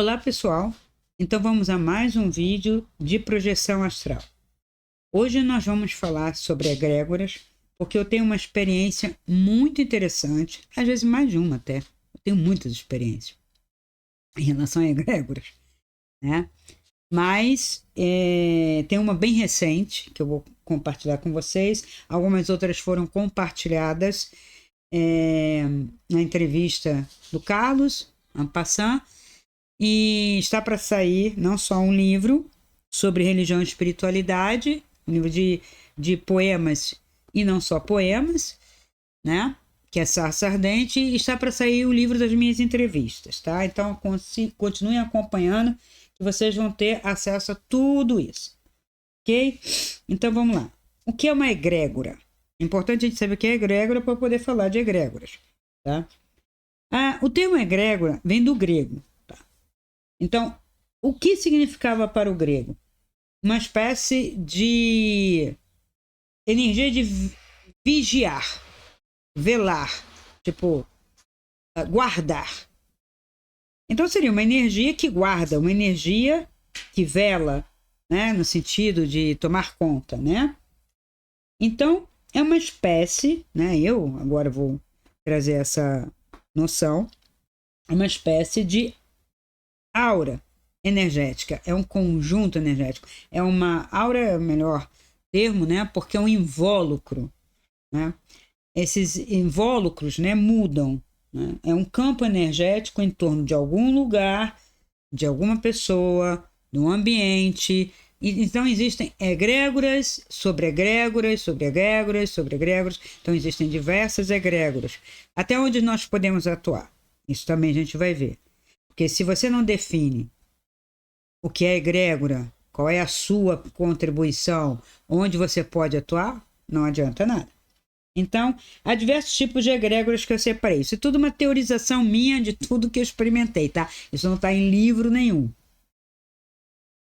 Olá pessoal, então vamos a mais um vídeo de projeção astral. Hoje nós vamos falar sobre egrégoras, porque eu tenho uma experiência muito interessante, às vezes mais de uma até, eu tenho muitas experiências em relação a egrégoras, né? Mas tem uma bem recente, que eu vou compartilhar com vocês, algumas outras foram compartilhadas na entrevista do Carlos, en passant, e está para sair não só um livro sobre religião e espiritualidade, um livro de poemas e não só poemas, né? Que é Sarça Ardente, e está para sair o livro das minhas entrevistas, tá? Então continuem acompanhando que vocês vão ter acesso a tudo isso, ok? Então vamos lá. O que é uma egrégora? É importante a gente saber o que é egrégora para poder falar de egrégoras, tá? O termo egrégora vem do grego. Então, o que significava para o grego? Uma espécie de energia de vigiar, velar, tipo, guardar. Então, seria uma energia que guarda, uma energia que vela, né, no sentido de tomar conta, né? Então, é uma espécie, né, eu agora vou trazer essa noção, uma espécie de aura energética, é um conjunto energético, é uma aura, é o melhor termo, né? Porque é um invólucro, né? Esses invólucros, né, mudam, né? É um campo energético em torno de algum lugar, de alguma pessoa, de um ambiente. E, então existem egrégoras, sobre egrégoras, sobre egrégoras, sobre egrégoras. Então existem diversas egrégoras. Até onde nós podemos atuar? Isso também a gente vai ver. Porque se você não define o que é egrégora, qual é a sua contribuição, onde você pode atuar, não adianta nada. Então, há diversos tipos de egrégoras que eu separei. Isso é tudo uma teorização minha de tudo que eu experimentei, tá? Isso não está em livro nenhum.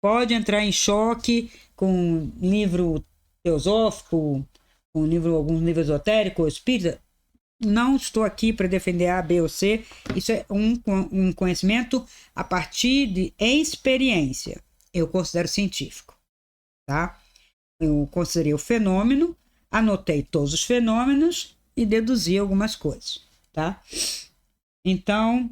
Pode entrar em choque com livro teosófico, com algum livro esotérico ou espírita. Não estou aqui para defender A, B ou C. Isso é um conhecimento a partir de experiência. Eu considero científico, tá? Eu considerei o fenômeno, anotei todos os fenômenos e deduzi algumas coisas, tá? Então,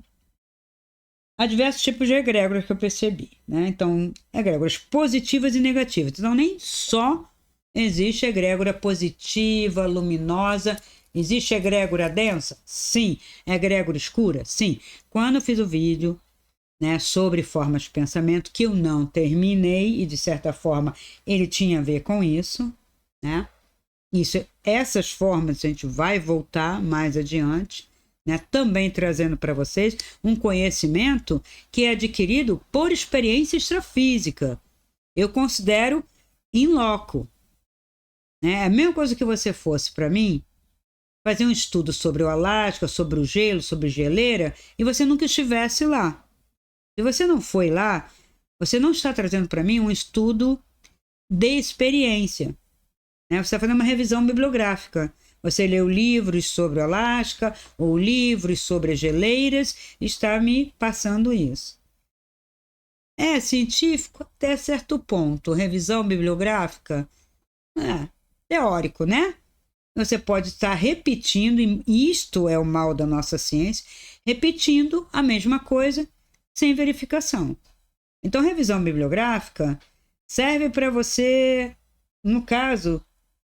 há diversos tipos de egrégoras que eu percebi, né? Então, egrégoras positivas e negativas. Então, nem só existe egrégora positiva, luminosa. Existe egrégora densa? Sim. Egrégora escura? Sim. Quando eu fiz o vídeo, né, sobre formas de pensamento, que eu não terminei, e de certa forma ele tinha a ver com isso, né? Essas formas a gente vai voltar mais adiante, né? Também trazendo para vocês um conhecimento que é adquirido por experiência extrafísica. Eu considero in loco, né? É a mesma coisa que você fosse para mim fazer um estudo sobre o Alasca, sobre o gelo, sobre geleira, e você nunca estivesse lá. Se você não foi lá, você não está trazendo para mim um estudo de experiência, né? Você está fazendo uma revisão bibliográfica. Você leu livros sobre o Alasca, ou livros sobre as geleiras, e está me passando isso. É científico até certo ponto. Revisão bibliográfica? Teórico, né? Você pode estar repetindo, e isto é o mal da nossa ciência, repetindo a mesma coisa sem verificação. Então, revisão bibliográfica serve para você, no caso,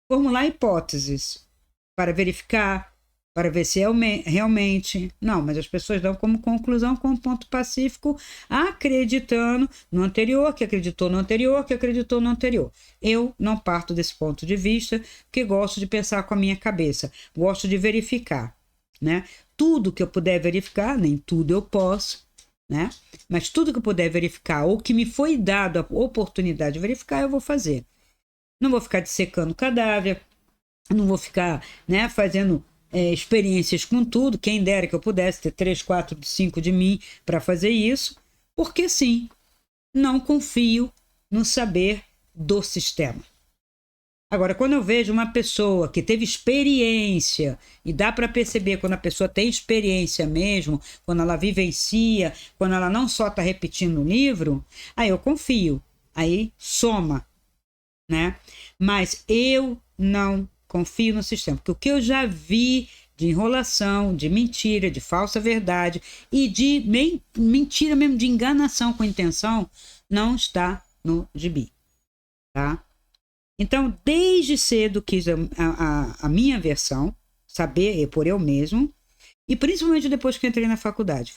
formular hipóteses para verificar, para ver se é realmente. Não, mas as pessoas dão como conclusão, como ponto pacífico, acreditando no anterior, que acreditou no anterior, que acreditou no anterior. Eu não parto desse ponto de vista, porque gosto de pensar com a minha cabeça, gosto de verificar, né? Tudo que eu puder verificar, nem tudo eu posso, né? Mas tudo que eu puder verificar, ou que me foi dado a oportunidade de verificar, eu vou fazer. Não vou ficar dissecando cadáver, não vou ficar, né, fazendo experiências com tudo. Quem dera que eu pudesse ter 3, 4, 5 de mim para fazer isso, porque sim, não confio no saber do sistema. Agora, quando eu vejo uma pessoa que teve experiência, e dá para perceber quando a pessoa tem experiência mesmo, quando ela vivencia, quando ela não só está repetindo o livro, aí eu confio, aí soma, né? Mas eu não confio no sistema, porque o que eu já vi de enrolação, de mentira, de falsa verdade e de mentira mesmo, de enganação com intenção, não está no gibi, tá? Então, desde cedo quis a minha versão, saber por eu mesmo, e principalmente depois que entrei na faculdade,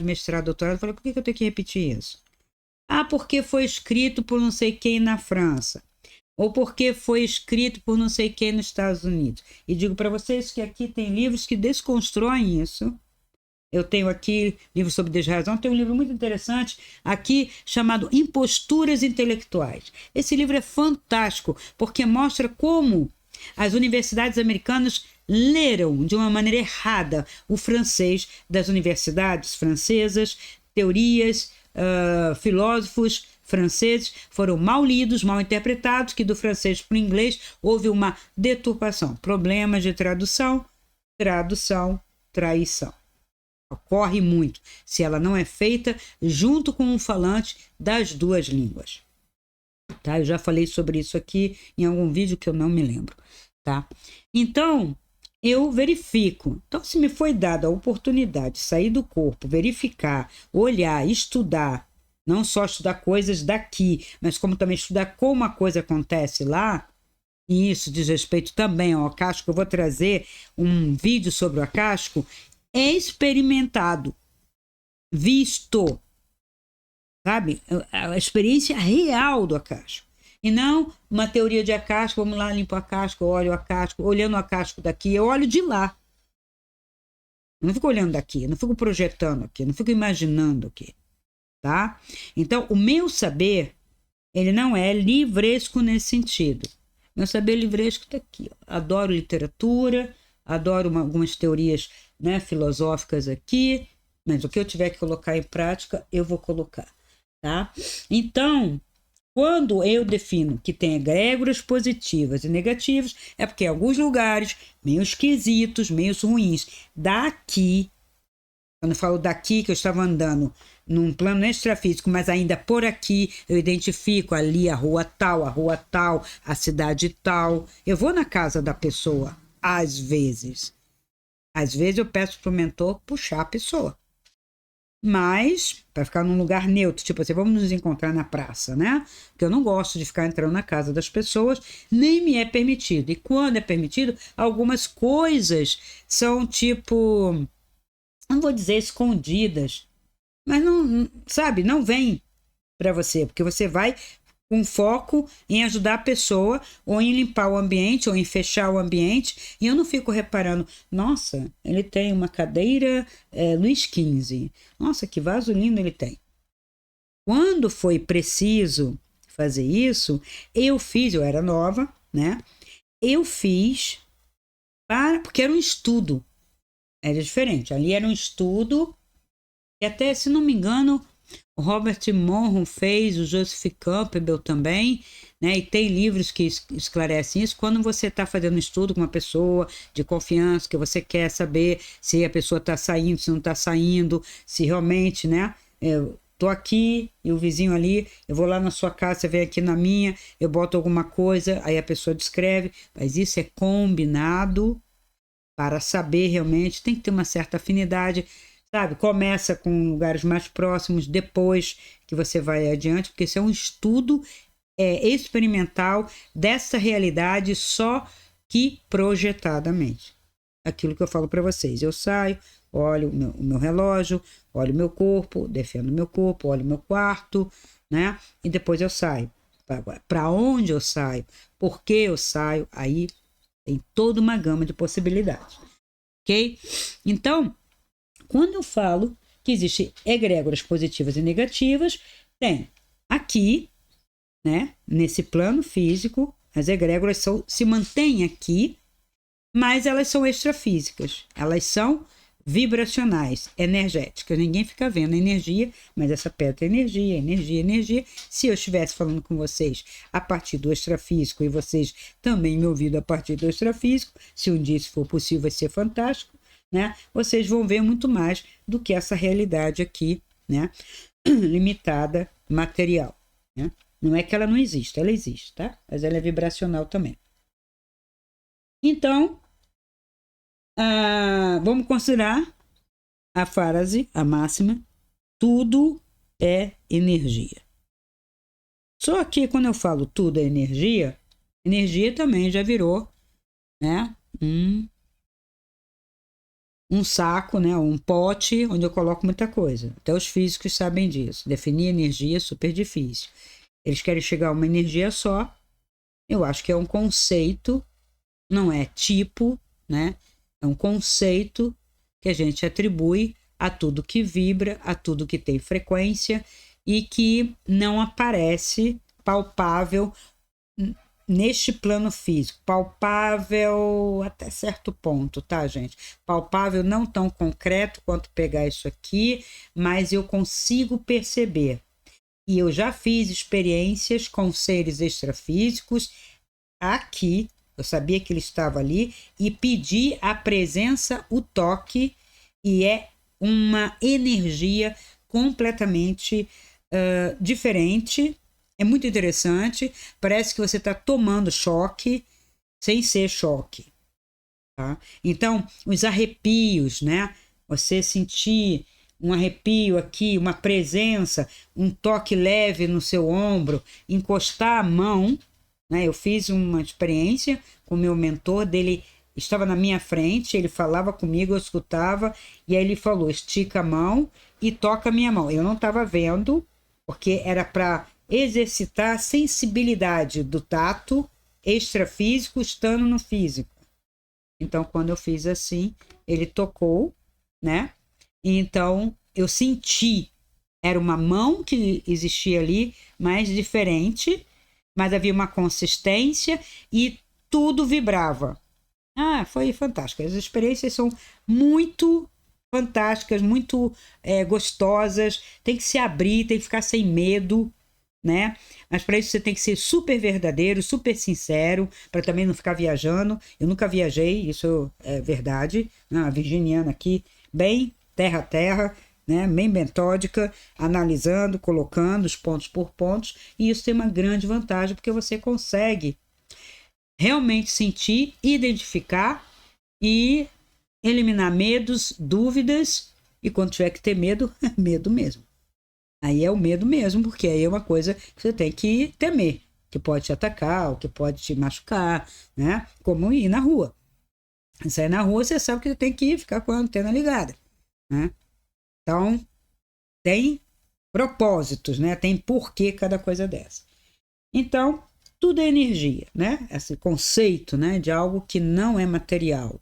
mestrado, doutorado, eu falei, por que eu tenho que repetir isso? Ah, porque foi escrito por não sei quem na França, ou porque foi escrito por não sei quem nos Estados Unidos. E digo para vocês que aqui tem livros que desconstroem isso. Eu tenho aqui livro sobre desrazão, tem um livro muito interessante aqui chamado Imposturas Intelectuais. Esse livro é fantástico porque mostra como as universidades americanas leram de uma maneira errada o francês das universidades francesas, teorias, filósofos franceses foram mal lidos, mal interpretados, que do francês para o inglês houve uma deturpação, problemas de tradução, traição. Ocorre muito se ela não é feita junto com um falante das duas línguas. Tá? Eu já falei sobre isso aqui em algum vídeo que eu não me lembro. Tá? Então, eu verifico. Então, se me foi dada a oportunidade de sair do corpo, verificar, olhar, estudar, não só estudar coisas daqui, mas como também estudar como a coisa acontece lá, e isso diz respeito também ao Akashico, eu vou trazer um vídeo sobre o Akashico, é experimentado, visto, sabe? A experiência real do Akashico. E não uma teoria de Akashico, vamos lá, limpo o Akashico, olho o Akashico, olhando o Akashico daqui, eu olho de lá. Eu não fico olhando daqui, eu não fico projetando aqui, eu não fico imaginando aqui, tá? Então, o meu saber, ele não é livresco nesse sentido. Meu saber livresco está aqui, ó. Adoro literatura, adoro algumas teorias, né, filosóficas aqui, mas o que eu tiver que colocar em prática, eu vou colocar, tá? Então, quando eu defino que tem egrégoras positivas e negativas, é porque em alguns lugares, meio esquisitos, meio ruins, daqui, quando eu falo daqui, que eu estava andando num plano extrafísico, mas ainda por aqui, eu identifico ali a rua tal, a cidade tal, eu vou na casa da pessoa, às vezes. Às vezes eu peço para o mentor puxar a pessoa. Mas, para ficar num lugar neutro, tipo assim, vamos nos encontrar na praça, né? Porque eu não gosto de ficar entrando na casa das pessoas, nem me é permitido. E quando é permitido, algumas coisas são tipo, não vou dizer escondidas, mas não, sabe, não vem para você, porque você vai com foco em ajudar a pessoa, ou em limpar o ambiente, ou em fechar o ambiente, e eu não fico reparando, nossa, ele tem uma cadeira Luís XV, nossa, que vaso lindo ele tem. Quando foi preciso fazer isso, eu era nova, né? Eu fiz, porque era um estudo, era diferente, ali era um estudo, e até, se não me engano, o Robert Monroe fez, o Joseph Campbell também, né? E tem livros que esclarecem isso. Quando você está fazendo um estudo com uma pessoa de confiança, que você quer saber se a pessoa está saindo, se não está saindo, se realmente, né? Eu tô aqui e o vizinho ali, eu vou lá na sua casa, você vem aqui na minha, eu boto alguma coisa, aí a pessoa descreve, mas isso é combinado para saber realmente, tem que ter uma certa afinidade. Sabe, começa com lugares mais próximos, depois que você vai adiante, porque isso é um estudo experimental dessa realidade, só que projetadamente. Aquilo que eu falo para vocês, eu saio, olho o meu relógio, olho o meu corpo, defendo o meu corpo, olho o meu quarto, né? E depois eu saio. Para onde eu saio? Por que eu saio? Aí tem toda uma gama de possibilidades, ok? Então, quando eu falo que existem egrégoras positivas e negativas, tem aqui, né, nesse plano físico, as egrégoras se mantêm aqui, mas elas são extrafísicas. Elas são vibracionais, energéticas. Ninguém fica vendo a energia, mas essa pedra é energia, energia, energia. Se eu estivesse falando com vocês a partir do extrafísico e vocês também me ouvindo a partir do extrafísico, se um dia isso for possível, vai ser fantástico, né? Vocês vão ver muito mais do que essa realidade aqui, né? Limitada, material, né? Não é que ela não existe, ela existe, tá? Mas ela é vibracional também. Então, vamos considerar a frase, a máxima: tudo é energia. Só que quando eu falo tudo é energia, energia também já virou, né, um saco, né, um pote onde eu coloco muita coisa. Até os físicos sabem disso. Definir energia é super difícil. Eles querem chegar a uma energia só. Eu acho que é um conceito, não é tipo, né? É um conceito que a gente atribui a tudo que vibra, a tudo que tem frequência e que não aparece palpável neste plano físico. Palpável até certo ponto, tá, gente? Palpável não tão concreto quanto pegar isso aqui, mas eu consigo perceber. E eu já fiz experiências com seres extrafísicos aqui. Eu sabia que ele estava ali e pedi a presença, o toque, e é uma energia completamente diferente. É muito interessante. Parece que você está tomando choque sem ser choque. Tá? Então, os arrepios, né? Você sentir um arrepio aqui, uma presença, um toque leve no seu ombro, encostar a mão, né? Eu fiz uma experiência com o meu mentor, dele estava na minha frente, ele falava comigo, eu escutava, e aí ele falou: estica a mão e toca a minha mão. Eu não estava vendo, porque era para exercitar a sensibilidade do tato extrafísico estando no físico. Então, quando eu fiz assim, ele tocou, né? E então eu senti, era uma mão que existia ali, mas diferente, mas havia uma consistência e tudo vibrava. Foi fantástico. As experiências são muito fantásticas, muito gostosas. Tem que se abrir, tem que ficar sem medo, né? Mas para isso você tem que ser super verdadeiro, super sincero, para também não ficar viajando. Eu nunca viajei, isso é verdade. A virginiana aqui, bem terra a terra, né? Bem metódica, analisando, colocando os pontos por pontos, e isso tem uma grande vantagem, porque você consegue realmente sentir, identificar e eliminar medos, dúvidas, e quando tiver que ter medo, medo mesmo. Aí é o medo mesmo, porque aí é uma coisa que você tem que temer, que pode te atacar, ou que pode te machucar, né? Como ir na rua. Sair na rua, você sabe que você tem que ficar com a antena ligada, né? Então, tem propósitos, né? Tem porquê cada coisa dessa. Então, tudo é energia, né? Esse conceito, né, de algo que não é material.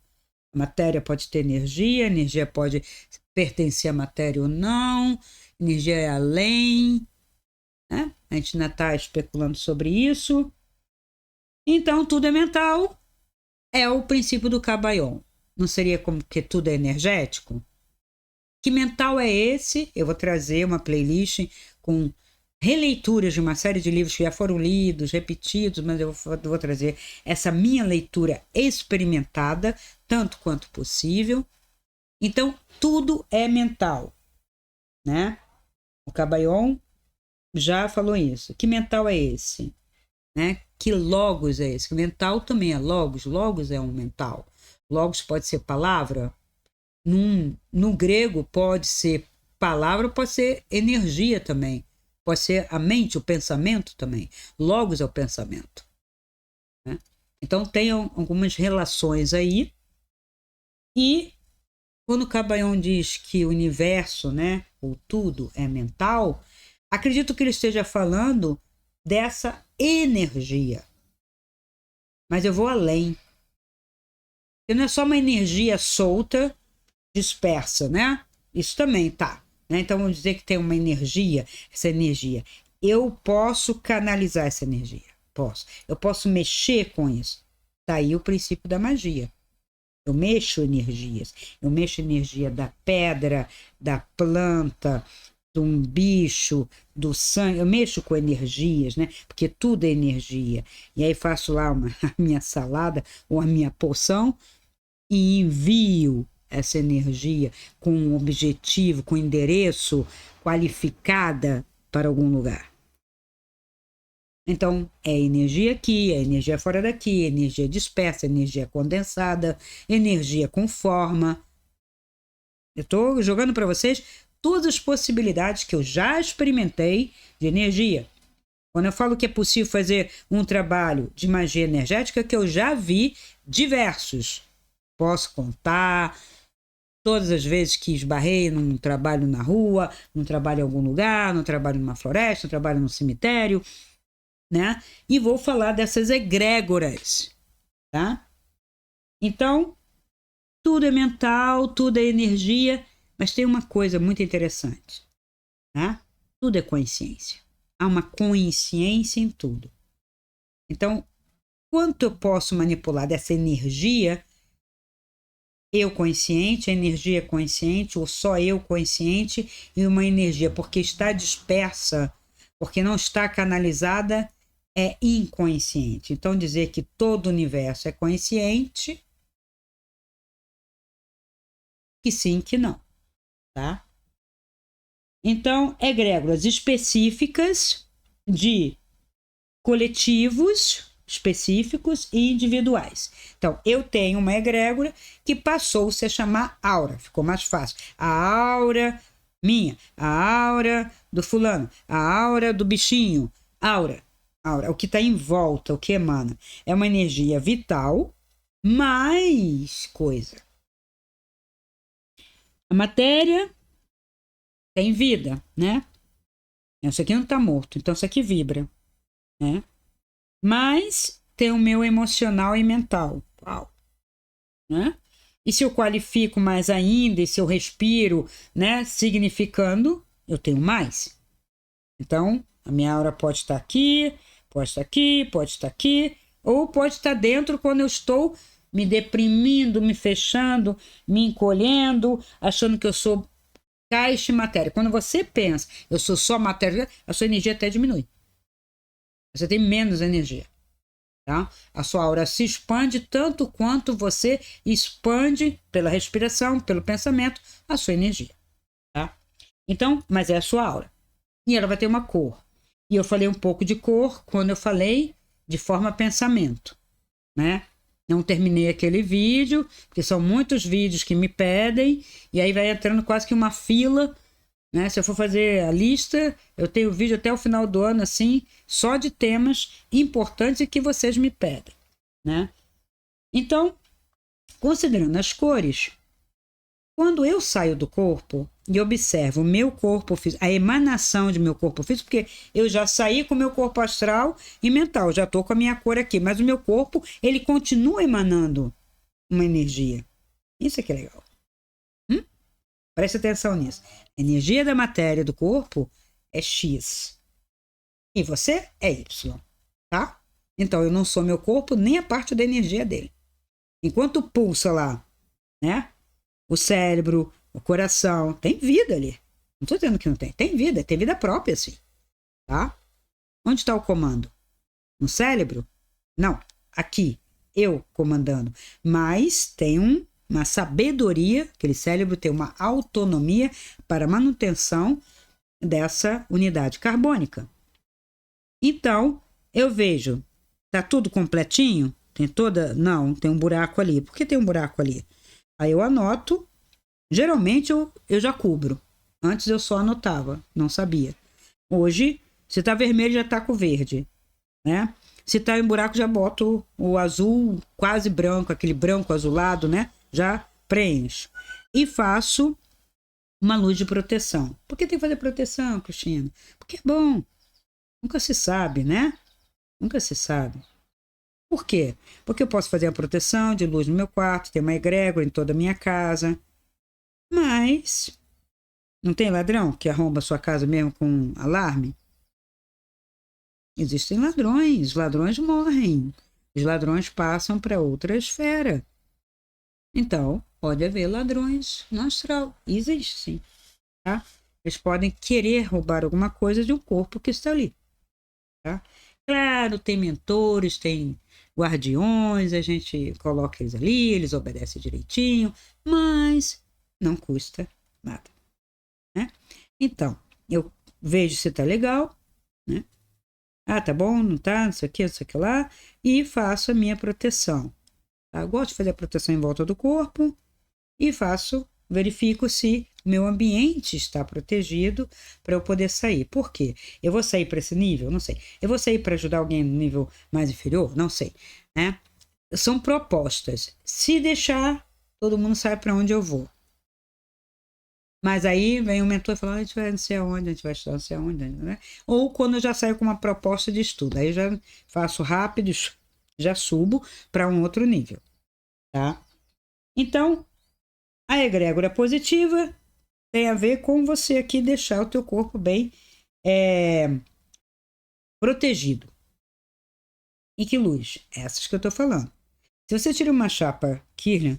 A matéria pode ter energia, a energia pode pertencer à matéria ou não, energia é além, né? A gente ainda está especulando sobre isso. Então, tudo é mental, é o princípio do Cabayon. Não seria como que tudo é energético? Que mental é esse? Eu vou trazer uma playlist com releituras de uma série de livros que já foram lidos, repetidos, mas eu vou trazer essa minha leitura experimentada, tanto quanto possível. Então, tudo é mental, né? O Cabayon já falou isso. Que mental é esse? Né? Que logos é esse? Que mental também é logos. Logos é um mental. Logos pode ser palavra. No grego pode ser palavra, pode ser energia também. Pode ser a mente, o pensamento também. Logos é o pensamento, né? Então tem algumas relações aí. E quando o Cabayon diz que o universo, né, ou tudo é mental, acredito que ele esteja falando dessa energia. Mas eu vou além. Porque não é só uma energia solta, dispersa, né? Isso também tá. Né? Então vamos dizer que tem uma energia, essa energia. Eu posso canalizar essa energia. Posso. Eu posso mexer com isso. Tá aí o princípio da magia. Eu mexo energias. Eu mexo energia da pedra, da planta, de um bicho, do sangue. Eu mexo com energias, né? Porque tudo é energia. E aí faço lá a minha salada ou a minha poção e envio essa energia com um objetivo, com endereço qualificada para algum lugar. Então, é energia aqui, é energia fora daqui, energia dispersa, energia condensada, energia com forma. Eu estou jogando para vocês todas as possibilidades que eu já experimentei de energia. Quando eu falo que é possível fazer um trabalho de magia energética, que eu já vi diversos. Posso contar todas as vezes que esbarrei num trabalho na rua, num trabalho em algum lugar, num trabalho numa floresta, num trabalho num cemitério, né? E vou falar dessas egrégoras, tá? Então, tudo é mental, tudo é energia, mas tem uma coisa muito interessante, tá? Tudo é consciência. Há uma consciência em tudo. Então, quanto eu posso manipular dessa energia, eu consciente, a energia consciente, ou só eu consciente, e uma energia porque está dispersa, porque não está canalizada, é inconsciente. Então, dizer que todo o universo é consciente, que sim, que não, tá? Então, egrégoras específicas de coletivos específicos e individuais. Então, eu tenho uma egrégora que passou-se a chamar aura, ficou mais fácil. A aura minha, a aura do fulano, a aura do bichinho, aura, o que está em volta, o que emana. É uma energia vital, mais coisa. A matéria tem vida, né? Isso aqui não está morto, então isso aqui vibra, né? Mas tem o meu emocional e mental. Uau. Né? E se eu qualifico mais ainda, e se eu respiro, né, significando, eu tenho mais. Então, a minha aura pode estar aqui, pode estar aqui, pode estar aqui, ou pode estar dentro quando eu estou me deprimindo, me fechando, me encolhendo, achando que eu sou caixa e matéria. Quando você pensa, eu sou só matéria, a sua energia até diminui. Você tem menos energia. Tá? A sua aura se expande tanto quanto você expande pela respiração, pelo pensamento, a sua energia. Tá? Então, mas é a sua aura. E ela vai ter uma cor. E eu falei um pouco de cor quando eu falei de forma pensamento. Né? Não terminei aquele vídeo, porque são muitos vídeos que me pedem, e aí vai entrando quase que uma fila. Né? Se eu for fazer a lista, eu tenho vídeo até o final do ano, assim, só de temas importantes que vocês me pedem. Né? Então, considerando as cores, quando eu saio do corpo e observo o meu corpo físico, a emanação de meu corpo físico, porque eu já saí com o meu corpo astral e mental, já estou com a minha cor aqui, mas o meu corpo, ele continua emanando uma energia. Isso é que é legal. Preste atenção nisso. A energia da matéria do corpo é X. E você é Y. Tá? Então, eu não sou meu corpo nem a parte da energia dele. Enquanto pulsa lá, né? O cérebro, o coração, tem vida ali. Não estou dizendo que não tem. Tem vida própria, assim. Tá? Onde está o comando? No cérebro? Não. Aqui. Eu comandando. Mas tem uma sabedoria, aquele cérebro tem uma autonomia para manutenção dessa unidade carbônica. Então, eu vejo, tá tudo completinho? Tem toda? Não, tem um buraco ali. Por que tem um buraco ali? Aí eu anoto, geralmente eu já cubro. Antes eu só anotava, não sabia. Hoje, se tá vermelho, já tá com verde, né? Se tá em buraco, já boto o azul quase branco, aquele branco azulado, né? Já preencho. E faço uma luz de proteção. Por que tem que fazer proteção, Cristina? Porque é bom. Nunca se sabe, né? Nunca se sabe. Por quê? Porque eu posso fazer a proteção de luz no meu quarto, ter uma egrégora em toda a minha casa. Mas não tem ladrão que arromba a sua casa mesmo com alarme? Existem ladrões. Os ladrões morrem. Os ladrões passam para outra esfera. Então, pode haver ladrões no astral. Existe, sim. Tá? Eles podem querer roubar alguma coisa de um corpo que está ali. Tá? Claro, tem mentores, tem guardiões, a gente coloca eles ali, eles obedecem direitinho, mas não custa nada. Né? Então, eu vejo se tá legal, né? Ah, tá bom, não tá, não sei o que, não sei o que lá, e faço a minha proteção. Tá? Eu gosto de fazer a proteção em volta do corpo e verifico se o meu ambiente está protegido para eu poder sair. Por quê? Eu vou sair para esse nível? Não sei. Eu vou sair para ajudar alguém no nível mais inferior? Não sei. Né? São propostas. Se deixar, todo mundo sabe para onde eu vou. Mas aí vem o mentor e fala, a gente vai não sei aonde, a gente vai estudar não sei aonde, né? Ou quando eu já saio com uma proposta de estudo, aí eu já faço rápido, já subo para um outro nível, tá? Então, a egrégora positiva tem a ver com você aqui deixar o teu corpo bem protegido. E que luz? Essas que eu estou falando. Se você tira uma chapa Kirlian,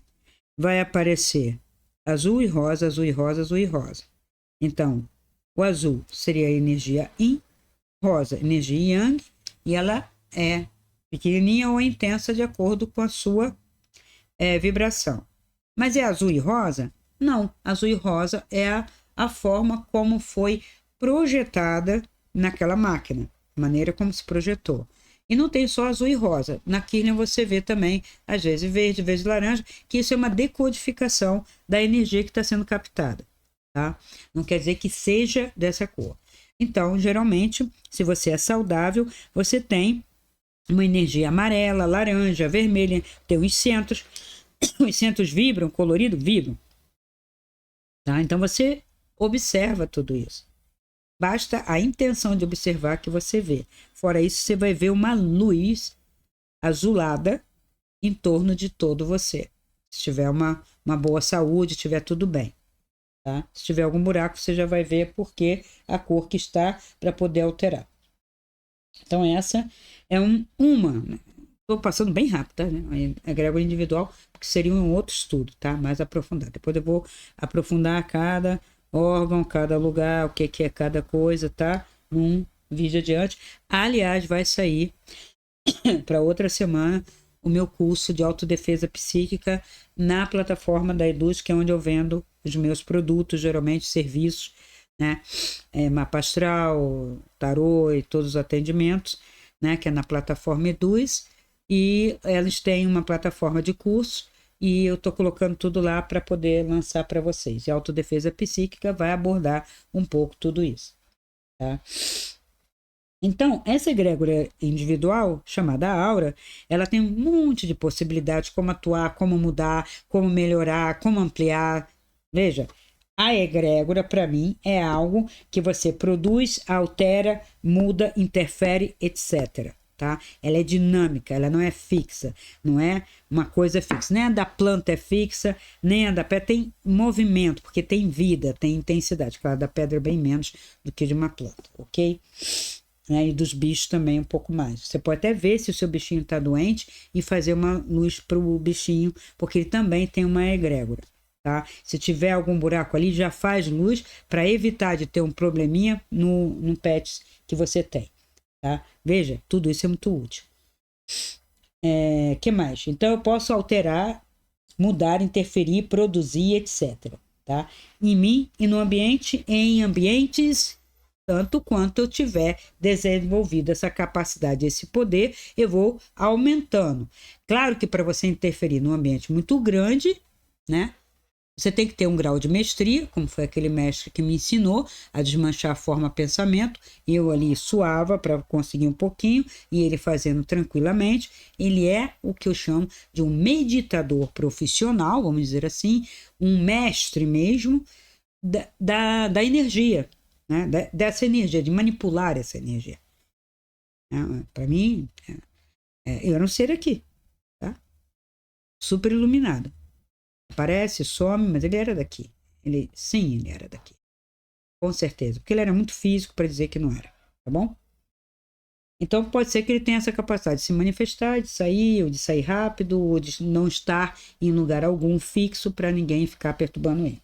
vai aparecer azul e rosa, azul e rosa, azul e rosa. Então, o azul seria a energia Yin, rosa, energia Yang, e ela é pequenininha ou intensa de acordo com a sua vibração. Mas é azul e rosa? Não, azul e rosa é a forma como foi projetada naquela máquina, a maneira como se projetou. E não tem só azul e rosa. Na Kirlian você vê também, às vezes verde, às vezes laranja, que isso é uma decodificação da energia que está sendo captada. Tá? Não quer dizer que seja dessa cor. Então, geralmente, se você é saudável, você tem uma energia amarela, laranja, vermelha, tem os centros. Os centros vibram, colorido, vibram. Tá? Então, você observa tudo isso. Basta a intenção de observar que você vê. Fora isso, você vai ver uma luz azulada em torno de todo você. Se tiver uma boa saúde, tiver tudo bem. Tá? Se tiver algum buraco, você já vai ver porque a cor que está para poder alterar. Então, essa é uma. Estou passando bem rápido, tá? A egrégora individual, porque seria um outro estudo, tá? Mais aprofundado. Depois eu vou aprofundar cada órgão, cada lugar, o que é cada coisa, tá? Num vídeo adiante. Aliás, vai sair para outra semana o meu curso de autodefesa psíquica na plataforma da Eduz, que é onde eu vendo os meus produtos, geralmente serviços, né? Mapa astral, tarô e todos os atendimentos, né? Que é na plataforma Eduz. E eles têm uma plataforma de curso e eu estou colocando tudo lá para poder lançar para vocês. E a autodefesa psíquica vai abordar um pouco tudo isso, tá? Então, essa egrégora individual, chamada aura, ela tem um monte de possibilidades, como atuar, como mudar, como melhorar, como ampliar. Veja, a egrégora, para mim, é algo que você produz, altera, muda, interfere, etc. Tá? Ela é dinâmica, ela não é fixa, não é uma coisa fixa. Nem a da planta é fixa, nem a da pedra tem movimento, porque tem vida, tem intensidade. Claro, a da pedra é bem menos do que de uma planta, ok? E dos bichos também um pouco mais. Você pode até ver se o seu bichinho está doente e fazer uma luz para o bichinho, porque ele também tem uma egrégora. Tá? Se tiver algum buraco ali, já faz luz para evitar de ter um probleminha no pet que você tem. Tá? Veja, tudo isso é muito útil. Que mais? Então eu posso alterar, mudar, interferir, produzir, etc. Tá? Em mim e no ambiente, em ambientes, tanto quanto eu tiver desenvolvido essa capacidade, esse poder, eu vou aumentando. Claro que para você interferir num ambiente muito grande, né? Você tem que ter um grau de mestria, como foi aquele mestre que me ensinou a desmanchar a forma pensamento. Eu ali suava para conseguir um pouquinho e ele fazendo tranquilamente. Ele é o que eu chamo de um meditador profissional, vamos dizer assim, um mestre mesmo da energia, né? Dessa energia, de manipular essa energia. Para mim, eu era um ser aqui, tá? Super iluminado. Aparece, some, mas ele era daqui. Sim, ele era daqui. Com certeza. Porque ele era muito físico para dizer que não era. Tá bom? Então pode ser que ele tenha essa capacidade de se manifestar, de sair, ou de sair rápido, ou de não estar em lugar algum fixo para ninguém ficar perturbando ele.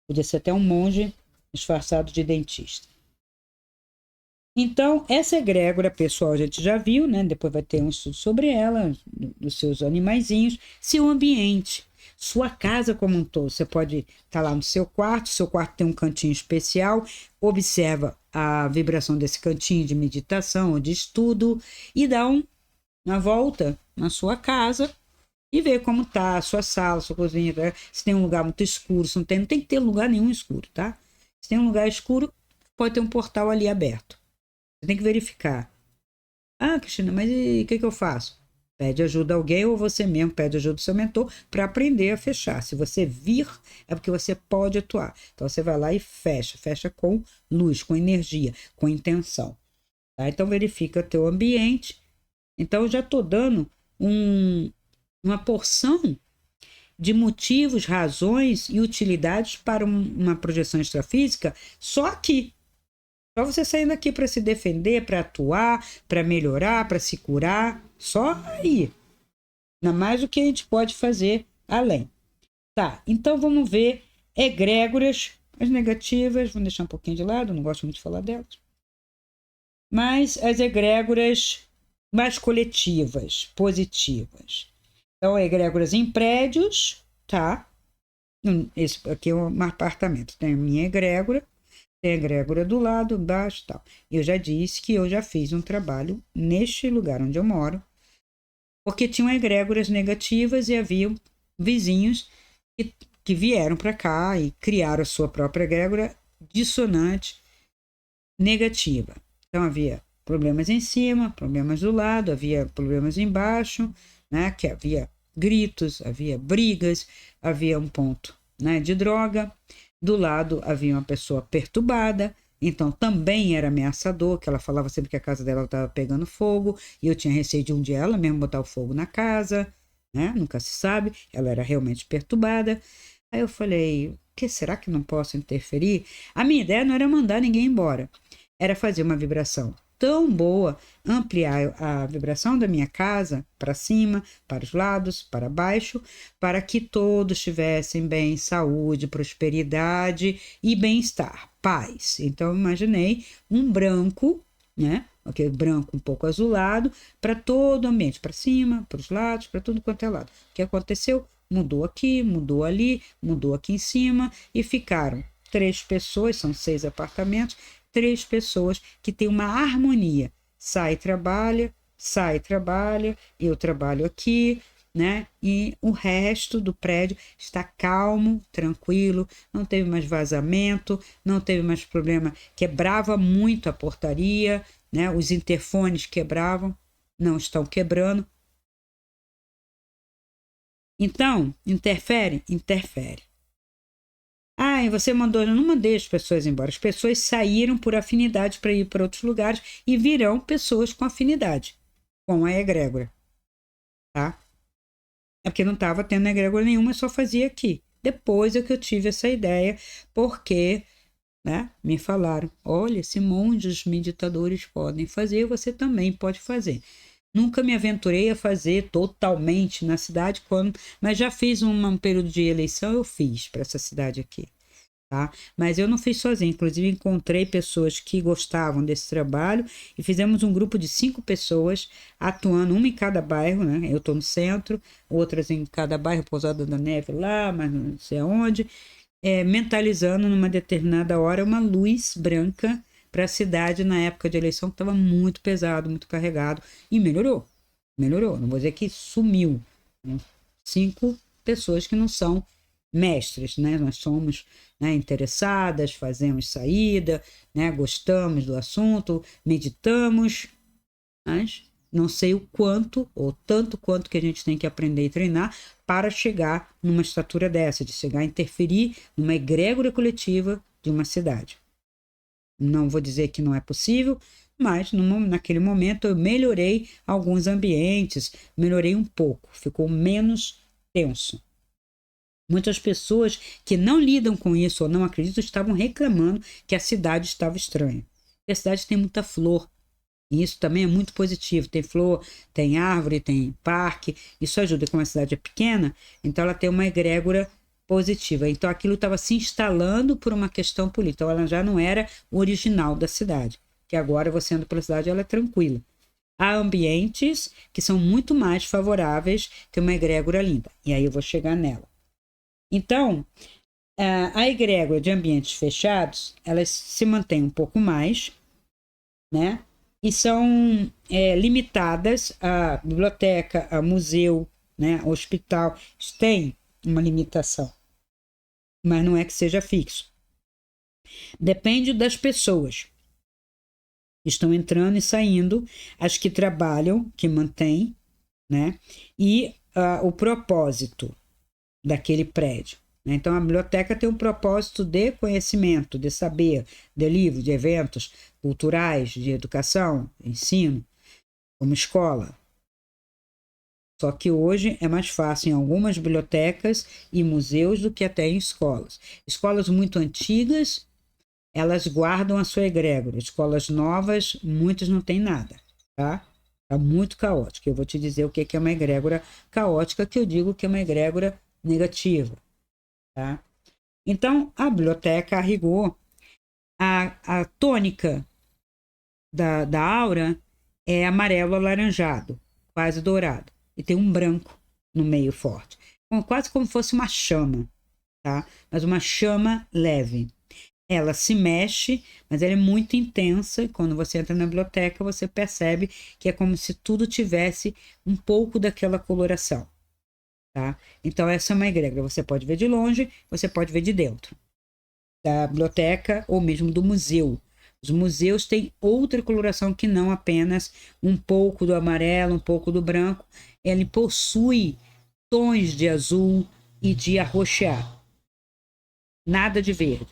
Podia ser até um monge disfarçado de dentista. Então, essa egrégora, pessoal, a gente já viu, né? Depois vai ter um estudo sobre ela, dos seus animaizinhos, seu ambiente, sua casa como um todo. Você pode estar lá no seu quarto tem um cantinho especial, observa a vibração desse cantinho de meditação ou de estudo e dá uma volta na sua casa e vê como tá a sua sala, sua cozinha, né? Se tem um lugar muito escuro, se não tem que ter lugar nenhum escuro, tá? Se tem um lugar escuro, pode ter um portal ali aberto. Você tem que verificar. Ah, Cristina, mas e o que eu faço? Pede ajuda a alguém ou você mesmo pede ajuda do seu mentor para aprender a fechar. Se você vir, é porque você pode atuar. Então você vai lá e fecha com luz, com energia, com intenção. Tá? Então verifica o teu ambiente. Então eu já estou dando uma porção de motivos, razões e utilidades para uma projeção extrafísica só aqui. Só você saindo aqui para se defender, para atuar, para melhorar, para se curar. Só aí. Ainda mais o que a gente pode fazer além. Tá, então vamos ver egrégoras, as negativas. Vamos deixar um pouquinho de lado, não gosto muito de falar delas. Mas as egrégoras mais coletivas, positivas. Então, egrégoras em prédios, tá? Esse aqui é um apartamento. Tem a minha egrégora. Tem a egrégora do lado, embaixo e tal. Eu já disse que eu já fiz um trabalho neste lugar onde eu moro, porque tinham egrégoras negativas e havia vizinhos que vieram para cá e criaram a sua própria egrégora dissonante negativa. Então havia problemas em cima, problemas do lado, havia problemas embaixo, né? Que havia gritos, havia brigas, havia um ponto, né, de droga. Do lado havia uma pessoa perturbada, então também era ameaçador, que ela falava sempre que a casa dela estava pegando fogo, e eu tinha receio de um dia ela mesmo botar o fogo na casa, né? Nunca se sabe, ela era realmente perturbada. Aí eu falei, será que não posso interferir? A minha ideia não era mandar ninguém embora, era fazer uma vibração tão boa, ampliar a vibração da minha casa para cima, para os lados, para baixo, para que todos tivessem bem, saúde, prosperidade e bem-estar, paz. Então eu imaginei um branco, né? Aquele branco um pouco azulado, para todo o ambiente, para cima, para os lados, para tudo quanto é lado. O que aconteceu? Mudou aqui, mudou ali, mudou aqui em cima e ficaram 3 pessoas, são 6 apartamentos, 3 pessoas que têm uma harmonia. Sai, trabalha, eu trabalho aqui, né? E o resto do prédio está calmo, tranquilo, não teve mais vazamento, não teve mais problema, quebrava muito a portaria, né? Os interfones quebravam, não estão quebrando. Então, interfere? Interfere. Ah, e você mandou, eu não mandei as pessoas embora. As pessoas saíram por afinidade para ir para outros lugares e virão pessoas com afinidade com a egrégora, tá? É porque não estava tendo egrégora nenhuma, só fazia aqui. Depois é que eu tive essa ideia, porque, né, me falaram, olha, esse monte os meditadores podem fazer, você também pode fazer. Nunca me aventurei a fazer totalmente na cidade, mas já fiz um período de eleição, eu fiz para essa cidade aqui. Tá? Mas eu não fiz sozinho, inclusive encontrei pessoas que gostavam desse trabalho e fizemos um grupo de 5 pessoas atuando, uma em cada bairro, né? Eu estou no centro, outras em cada bairro, Pousada da Neve lá, mas não sei aonde, mentalizando numa determinada hora uma luz branca para a cidade na época de eleição que estava muito pesado, muito carregado e melhorou, não vou dizer que sumiu, né? 5 pessoas que não são mestres, né? Nós somos, né, interessadas, fazemos saída, né? Gostamos do assunto, meditamos, mas não sei o quanto, ou tanto quanto que a gente tem que aprender e treinar para chegar numa estatura dessa, de chegar a interferir numa egrégora coletiva de uma cidade. Não vou dizer que não é possível, mas naquele momento eu melhorei alguns ambientes, melhorei um pouco, ficou menos tenso. Muitas pessoas que não lidam com isso ou não acreditam estavam reclamando que a cidade estava estranha. E a cidade tem muita flor, E isso também é muito positivo. Tem flor, tem árvore, tem parque. Isso ajuda. Como a cidade é pequena, então ela tem uma egrégora positiva. Então aquilo estava se instalando por uma questão política. Então ela já não era o original da cidade. Que agora, você andando pela cidade, ela é tranquila. Há ambientes que são muito mais favoráveis, ter uma egrégora linda. E aí eu vou chegar nela. Então, a egrégora de ambientes fechados, elas se mantém um pouco mais, né? E são limitadas a biblioteca, a museu, né? A hospital. Tem uma limitação, mas não é que seja fixo. Depende das pessoas. Estão entrando e saindo, as que trabalham, que mantêm, né? E o propósito daquele prédio. Né? Então, a biblioteca tem um propósito de conhecimento, de saber, de livros, de eventos culturais, de educação, ensino, como escola. Só que hoje é mais fácil em algumas bibliotecas e museus do que até em escolas. Escolas muito antigas, elas guardam a sua egrégora. Escolas novas, muitas não têm nada, tá? Tá muito caótico. Eu vou te dizer o que é uma egrégora caótica, que eu digo que é uma egrégora negativa, tá? Então, a biblioteca, a rigor, a tônica da aura é amarelo alaranjado, quase dourado. E tem um branco no meio forte. Quase como fosse uma chama, tá? Mas uma chama leve. Ela se mexe, mas ela é muito intensa. E quando você entra na biblioteca, você percebe que é como se tudo tivesse um pouco daquela coloração, tá? Então, essa é uma egrégora. Você pode ver de longe, você pode ver de dentro da biblioteca ou mesmo do museu. Os museus têm outra coloração que não apenas um pouco do amarelo, um pouco do branco. Ele possui tons de azul e de arroxeado. Nada de verde,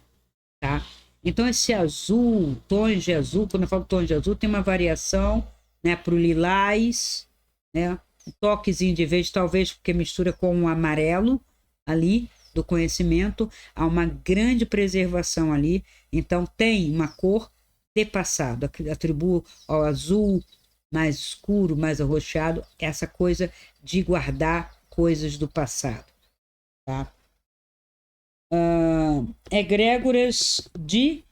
tá? Então, esse azul, tons de azul, quando eu falo tons de azul, tem uma variação, né, para o lilás, né? Um toquezinho de verde, talvez porque mistura com o amarelo ali, do conhecimento, há uma grande preservação ali, então tem uma cor de passado, atribuo ao azul mais escuro, mais arroxeado, essa coisa de guardar coisas do passado, tá? Egrégoras de,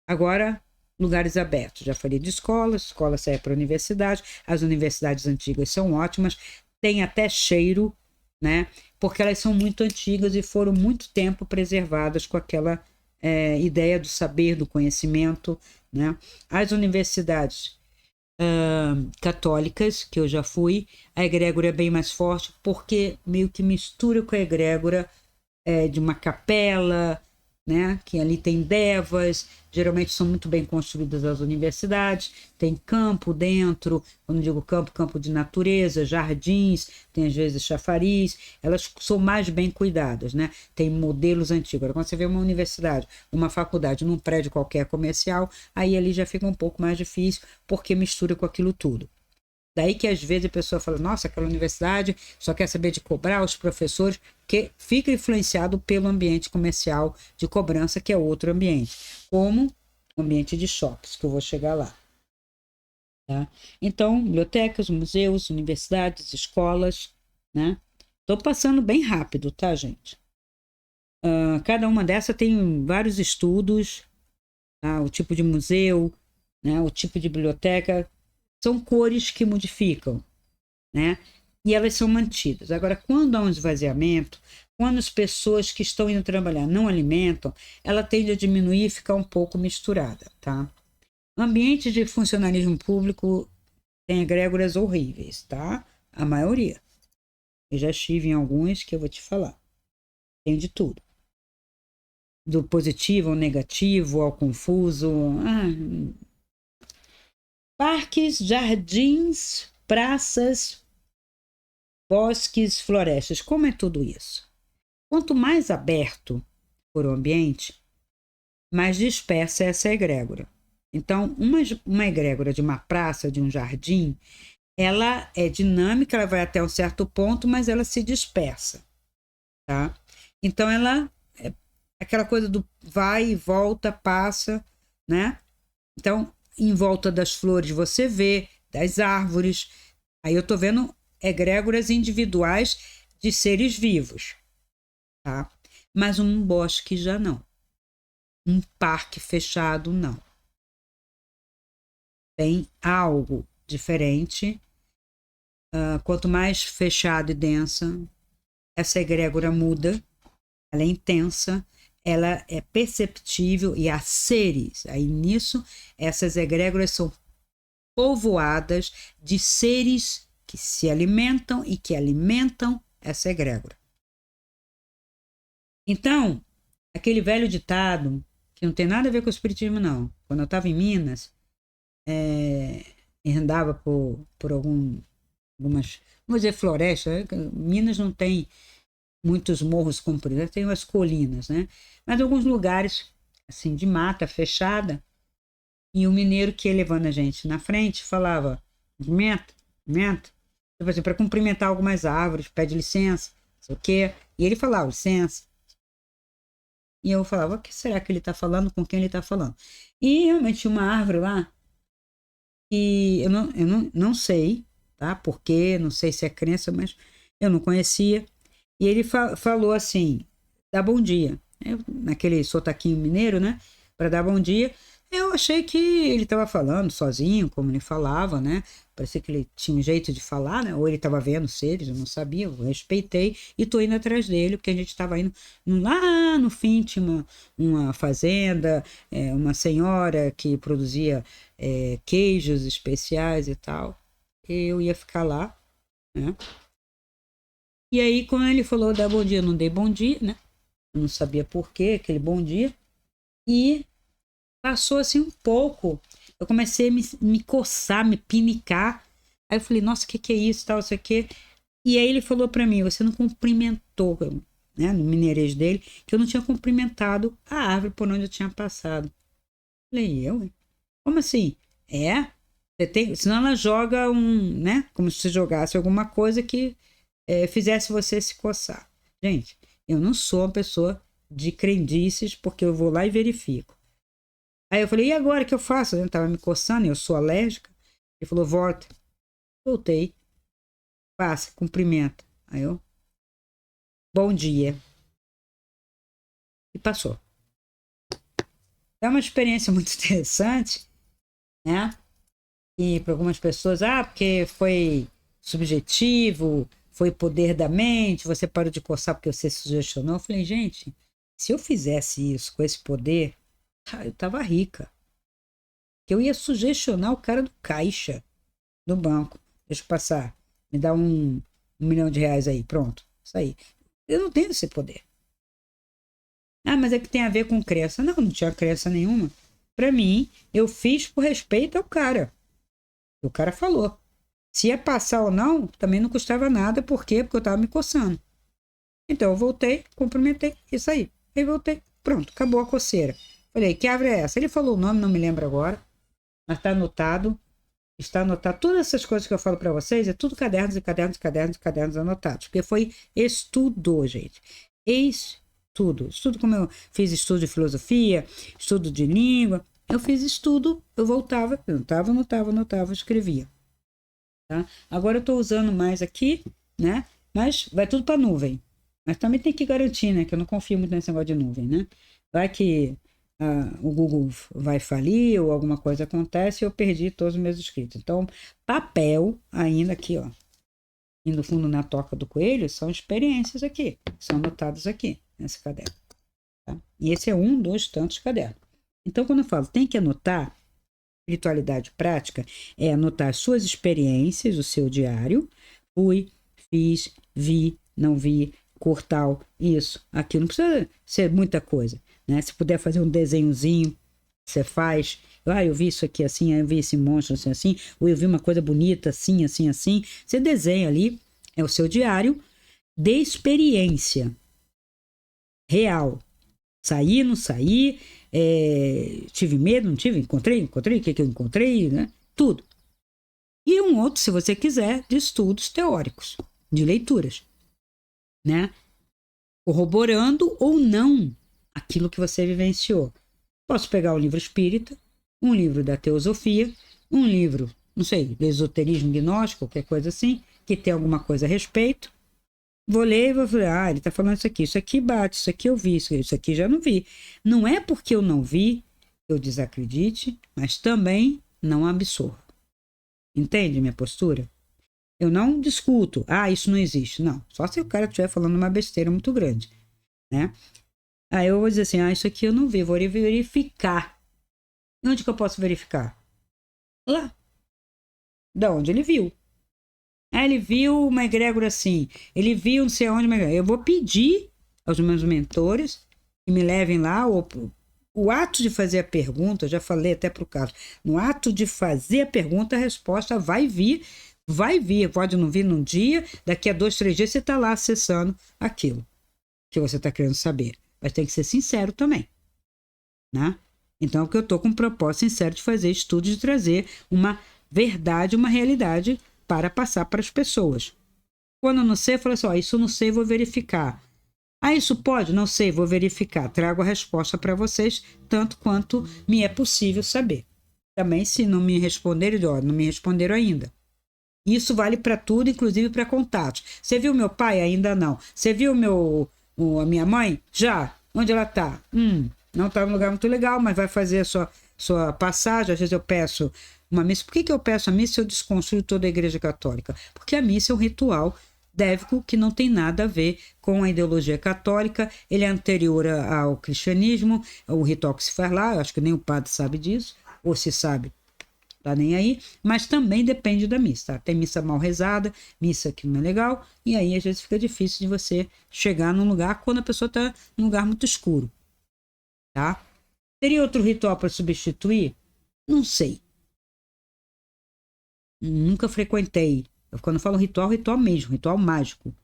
agora, lugares abertos, já falei de escolas, escola sai para a universidade, as universidades antigas são ótimas, tem até cheiro, né? Porque elas são muito antigas e foram muito tempo preservadas com aquela ideia do saber, do conhecimento, né? As universidades católicas, que eu já fui, a egrégora é bem mais forte, porque meio que mistura com a egrégora de uma capela, né? Que ali tem devas, geralmente são muito bem construídas as universidades, tem campo dentro, quando digo campo, campo de natureza, jardins, tem às vezes chafariz, elas são mais bem cuidadas, né? Tem modelos antigos. Agora, quando você vê uma universidade, uma faculdade num prédio qualquer comercial, aí ali já fica um pouco mais difícil, porque mistura com aquilo tudo. Daí que às vezes a pessoa fala, nossa, aquela universidade só quer saber de cobrar os professores, que fica influenciado pelo ambiente comercial de cobrança, que é outro ambiente, como o ambiente de shoppings, que eu vou chegar lá. Tá? Então, bibliotecas, museus, universidades, escolas, né? Estou passando bem rápido, tá, gente? Cada uma dessas tem vários estudos, tá? O tipo de museu, né? O tipo de biblioteca, são cores que modificam, né? E elas são mantidas. Agora, quando há um esvaziamento, quando as pessoas que estão indo trabalhar não alimentam, ela tende a diminuir e ficar um pouco misturada, tá? Ambiente de funcionalismo público tem egrégoras horríveis, tá? A maioria. Eu já estive em alguns que eu vou te falar. Tem de tudo. Do positivo ao negativo, ao confuso. Parques, jardins, praças, bosques, florestas. Como é tudo isso? Quanto mais aberto for o ambiente, mais dispersa é essa egrégora. Então, uma egrégora de uma praça, de um jardim, ela é dinâmica, ela vai até um certo ponto, mas ela se dispersa, tá? Então, ela é aquela coisa do vai e volta, passa, né? Então, em volta das flores você vê, das árvores. Aí eu estou vendo egrégoras individuais de seres vivos, tá? Mas um bosque já não. Um parque fechado, não. Tem algo diferente. Quanto mais fechado e densa, essa egrégora muda, ela é intensa, ela é perceptível e há seres. Aí nisso, essas egrégoras são povoadas de seres que se alimentam e que alimentam essa egrégora. Então, aquele velho ditado, que não tem nada a ver com o espiritismo, não. Quando eu estava em Minas, e andava por algumas, vamos dizer, florestas. Minas não tem muitos morros compridos, tem umas colinas, né? Mas alguns lugares, assim, de mata fechada, e o mineiro que ia levando a gente na frente falava, cumprimenta, cumprimenta. Tipo assim, para cumprimentar algumas árvores, pede licença, não sei o quê. E ele falava, licença. E eu falava, o que será que ele está falando, com quem ele está falando? E realmente tinha uma árvore lá, e eu não sei, tá? Porque, não sei se é crença, mas eu não conhecia. E ele falou assim, dá bom dia. Naquele sotaquinho mineiro, né? Para dar bom dia. Eu achei que ele estava falando sozinho, como ele falava, né? Parecia que ele tinha um jeito de falar, né? Ou ele estava vendo seres, eu não sabia, eu respeitei e tô indo atrás dele, porque a gente estava indo lá no fim, tinha uma fazenda, uma senhora que produzia queijos especiais e tal. Eu ia ficar lá, né? E aí, quando ele falou dar bom dia, eu não dei bom dia, né? Eu não sabia por quê, aquele bom dia. E passou assim um pouco. Eu comecei a me coçar, me pinicar. Aí eu falei, nossa, o que é isso, tal, isso aqui. E aí ele falou para mim, você não cumprimentou, né, no mineirês dele, que eu não tinha cumprimentado a árvore por onde eu tinha passado. Eu falei, eu? Como assim? Senão ela joga né, como se você jogasse alguma coisa que fizesse você se coçar. Gente, eu não sou uma pessoa de crendices, porque eu vou lá e verifico. Aí eu falei, e agora o que eu faço? Eu estava me coçando, eu sou alérgica. Ele falou, volta. Voltei. Passa, cumprimenta. Aí eu, bom dia. E passou. É uma experiência muito interessante, né? E para algumas pessoas, porque foi subjetivo, foi poder da mente, você parou de coçar porque você se sugestionou. Eu falei, gente, se eu fizesse isso com esse poder, eu tava rica. Eu ia sugestionar o cara do caixa do banco. Deixa eu passar. Me dá R$ 1 milhão aí. Pronto. Isso aí. Eu não tenho esse poder. Mas é que tem a ver com crença. Não tinha crença nenhuma. Para mim, eu fiz por respeito ao cara. O cara falou. Se ia passar ou não, também não custava nada. Por quê? Porque eu tava me coçando. Então eu voltei, cumprimentei, isso aí. Aí voltei. Pronto, acabou a coceira. Falei, que árvore é essa? Ele falou o nome, não me lembro agora. Mas está anotado. Está anotado. Todas essas coisas que eu falo para vocês é tudo cadernos e cadernos, cadernos, cadernos anotados. Porque foi estudo, gente. Estudo. Estudo como eu fiz estudo de filosofia, estudo de língua. Eu fiz estudo, eu voltava, anotava, escrevia. Tá? Agora eu estou usando mais aqui, né? Mas vai tudo para nuvem. Mas também tem que garantir, né? Que eu não confio muito nesse negócio de nuvem, né? Vai que o Google vai falir ou alguma coisa acontece e eu perdi todos os meus escritos. Então, papel ainda aqui, ó. Indo fundo na toca do coelho, são experiências aqui. São anotadas aqui, nesse caderno. Tá? E esse é um dos tantos cadernos. Então, quando eu falo tem que anotar, espiritualidade prática é anotar suas experiências, o seu diário. Fui, fiz, vi, não vi, cor tal, isso, aquilo. Não precisa ser muita coisa, né? Se puder fazer um desenhozinho, você faz. Eu vi isso aqui assim, eu vi esse monstro assim, assim, ou eu vi uma coisa bonita assim, assim, assim. Você desenha ali, é o seu diário de experiência real. Saí, não saí, tive medo, não tive, encontrei, o que eu encontrei, né? Tudo. E um outro, se você quiser, de estudos teóricos, de leituras, né? Corroborando ou não aquilo que você vivenciou. Posso pegar o livro espírita, um livro da teosofia, um livro, não sei, do esoterismo gnóstico, qualquer coisa assim, que tem alguma coisa a respeito. Vou ler e vou falar, ele está falando isso aqui bate, isso aqui eu vi, isso aqui já não vi. Não é porque eu não vi, eu desacredite, mas também não absorvo. Entende minha postura? Eu não discuto, isso não existe. Não, só se o cara estiver falando uma besteira muito grande, né? Aí eu vou dizer assim, isso aqui eu não vi, vou verificar. E onde que eu posso verificar? Lá. Da onde ele viu. Ele viu uma egrégora assim, ele viu não sei onde, eu vou pedir aos meus mentores que me levem lá, o ato de fazer a pergunta, eu já falei até para o Carlos, no ato de fazer a pergunta, a resposta vai vir, pode não vir num dia, daqui a 2, 3 dias você está lá acessando aquilo que você está querendo saber, mas tem que ser sincero também, né? Então, porque eu estou com um propósito sincero de fazer estudos, de trazer uma verdade, uma realidade para passar para as pessoas. Quando eu não sei, eu falo assim, isso eu não sei, vou verificar. Isso pode? Não sei, vou verificar. Trago a resposta para vocês, tanto quanto me é possível saber. Também, se não me responderem, não me responderam ainda. Isso vale para tudo, inclusive para contatos. Você viu meu pai? Ainda não. Você viu a minha mãe? Já. Onde ela está? Não está num lugar muito legal, mas vai fazer a sua passagem. Às vezes eu peço uma missa. Por que eu peço a missa se eu desconstruo toda a Igreja Católica? Porque a missa é um ritual dévico que não tem nada a ver com a ideologia católica. Ele é anterior ao cristianismo, o ritual que se faz lá. Eu acho que nem o padre sabe disso, ou se sabe, tá nem aí, mas também depende da missa, tá? Tem missa mal rezada, missa que não é legal, e aí às vezes fica difícil de você chegar num lugar quando a pessoa está num lugar muito escuro, tá? Teria outro ritual para substituir? Não sei. Nunca frequentei. Quando eu falo ritual, ritual mesmo, ritual mágico.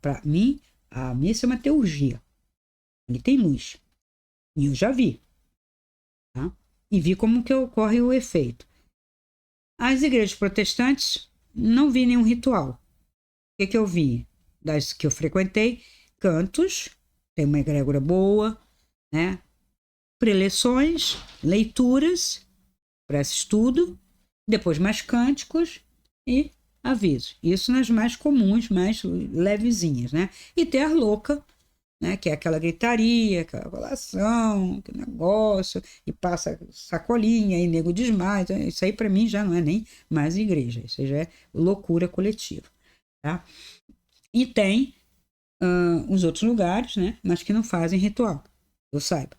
Para mim, a missa é uma teurgia. Ali tem luz. E eu já vi, tá? E vi como que ocorre o efeito. As igrejas protestantes, não vi nenhum ritual. O que eu vi? Das que eu frequentei, cantos, tem uma egrégora boa, né? Preleções, leituras, para esse estudo, depois mais cânticos e avisos. Isso nas mais comuns, mais levezinhas, né? E tem a louca, né? Que é aquela gritaria, aquela falação, que negócio, e passa sacolinha, e nego desmaia. Então, isso aí para mim já não é nem mais igreja, isso já é loucura coletiva, tá? E tem os outros lugares, né? Mas que não fazem ritual, eu saiba,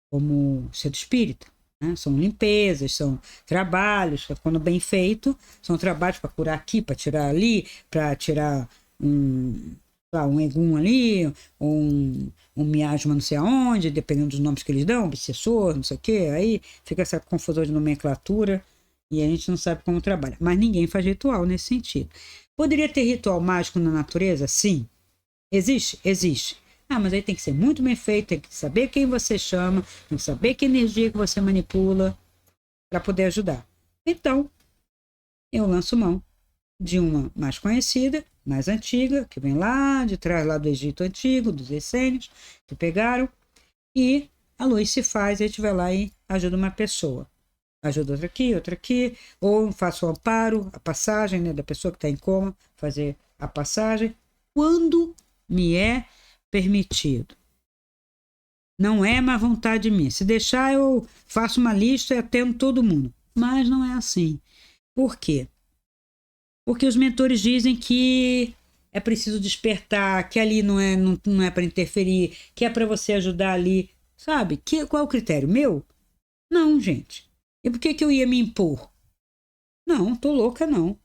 como o centro espírita, né? São limpezas, são trabalhos, quando bem feito, são trabalhos para curar aqui, para tirar ali, para tirar um egum ali, um miasma não sei aonde, dependendo dos nomes que eles dão, obsessor, não sei o quê, aí fica essa confusão de nomenclatura e a gente não sabe como trabalha. Mas ninguém faz ritual nesse sentido. Poderia ter ritual mágico na natureza? Sim. Existe? Existe. Mas aí tem que ser muito bem feito, tem que saber quem você chama, tem que saber que energia que você manipula para poder ajudar. Então, eu lanço mão de uma mais conhecida, mais antiga, que vem lá de trás, lá do Egito Antigo, dos essênios, que pegaram, e a luz se faz, a gente vai lá e ajuda uma pessoa. Ajuda outra aqui, ou faço o amparo, a passagem, né, da pessoa que está em coma, fazer a passagem, quando me é permitido. Não é má vontade minha. Se deixar, eu faço uma lista e atendo todo mundo. Mas não é assim. Por quê? Porque os mentores dizem que é preciso despertar, que ali não é para interferir, que é para você ajudar ali. Sabe? Qual é o critério? Meu? Não, gente. E por que eu ia me impor? Não, tô louca, não.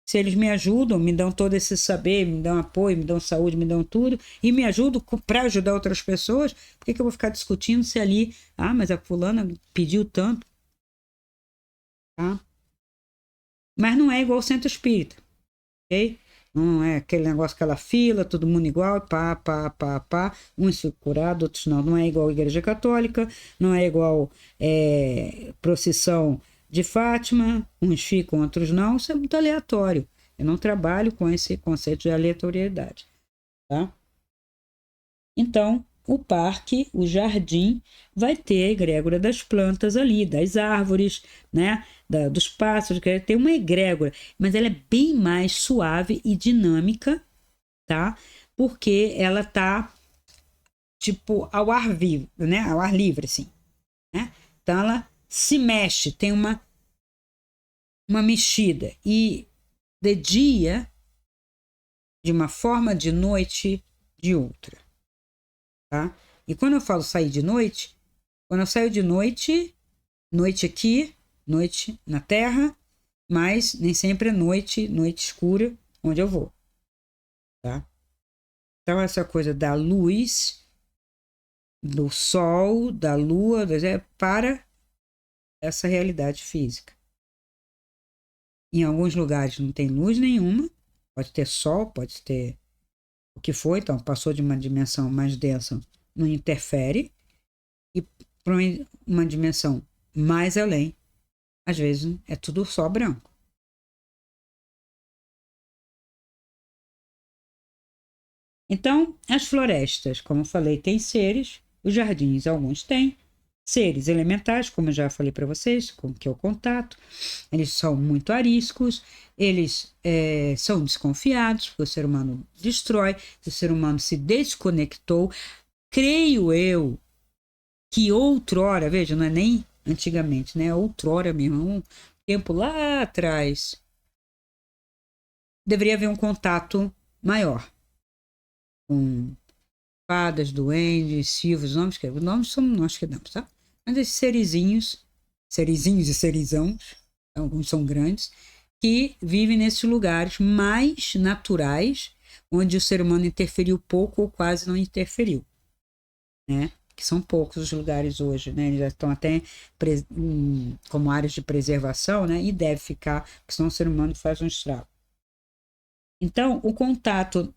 Se eles me ajudam, me dão todo esse saber, me dão apoio, me dão saúde, me dão tudo, e me ajudam para ajudar outras pessoas, por que eu vou ficar discutindo se ali, mas a fulana pediu tanto? Tá? Mas não é igual o centro espírita, ok? Não é aquele negócio, aquela fila, todo mundo igual, pá, uns ficam curados, outros não. Não é igual a Igreja Católica, não é igual procissão de Fátima, uns ficam, outros não. Isso é muito aleatório. Eu não trabalho com esse conceito de aleatoriedade, tá? Então, o parque, o jardim, vai ter a egrégora das plantas ali, das árvores, né? Dos pássaros, que tem uma egrégora, mas ela é bem mais suave e dinâmica, tá? Porque ela tá tipo ao ar vivo, né? Ao ar livre, assim, né? Então ela se mexe, tem uma mexida. E de dia, de uma forma, de noite, de outra, tá? E quando eu falo sair de noite, quando eu saio de noite, noite aqui, noite na Terra, mas nem sempre é noite, noite escura, onde eu vou, tá? Então essa coisa da luz, do sol, da lua, é para essa realidade física. Em alguns lugares não tem luz nenhuma, pode ter sol, pode ter o que for, então passou de uma dimensão mais densa, não interfere, e para uma dimensão mais além, às vezes é tudo só branco. Então, as florestas, como eu falei, têm seres, os jardins, alguns têm, seres elementais, como eu já falei para vocês, com que é o contato, eles são muito ariscos, eles são desconfiados, porque o ser humano destrói, o ser humano se desconectou. Creio eu que outrora, veja, não é nem antigamente, né? Outrora mesmo, um tempo lá atrás, deveria haver um contato maior com fadas, duendes, silvos, os nomes são nós que damos, tá? Mas esses serizinhos e serizãos, alguns são grandes, que vivem nesses lugares mais naturais, onde o ser humano interferiu pouco ou quase não interferiu, né? Que são poucos os lugares hoje, né? Eles já estão até como áreas de preservação, né? E deve ficar, porque senão o ser humano faz um estrago. Então, o contato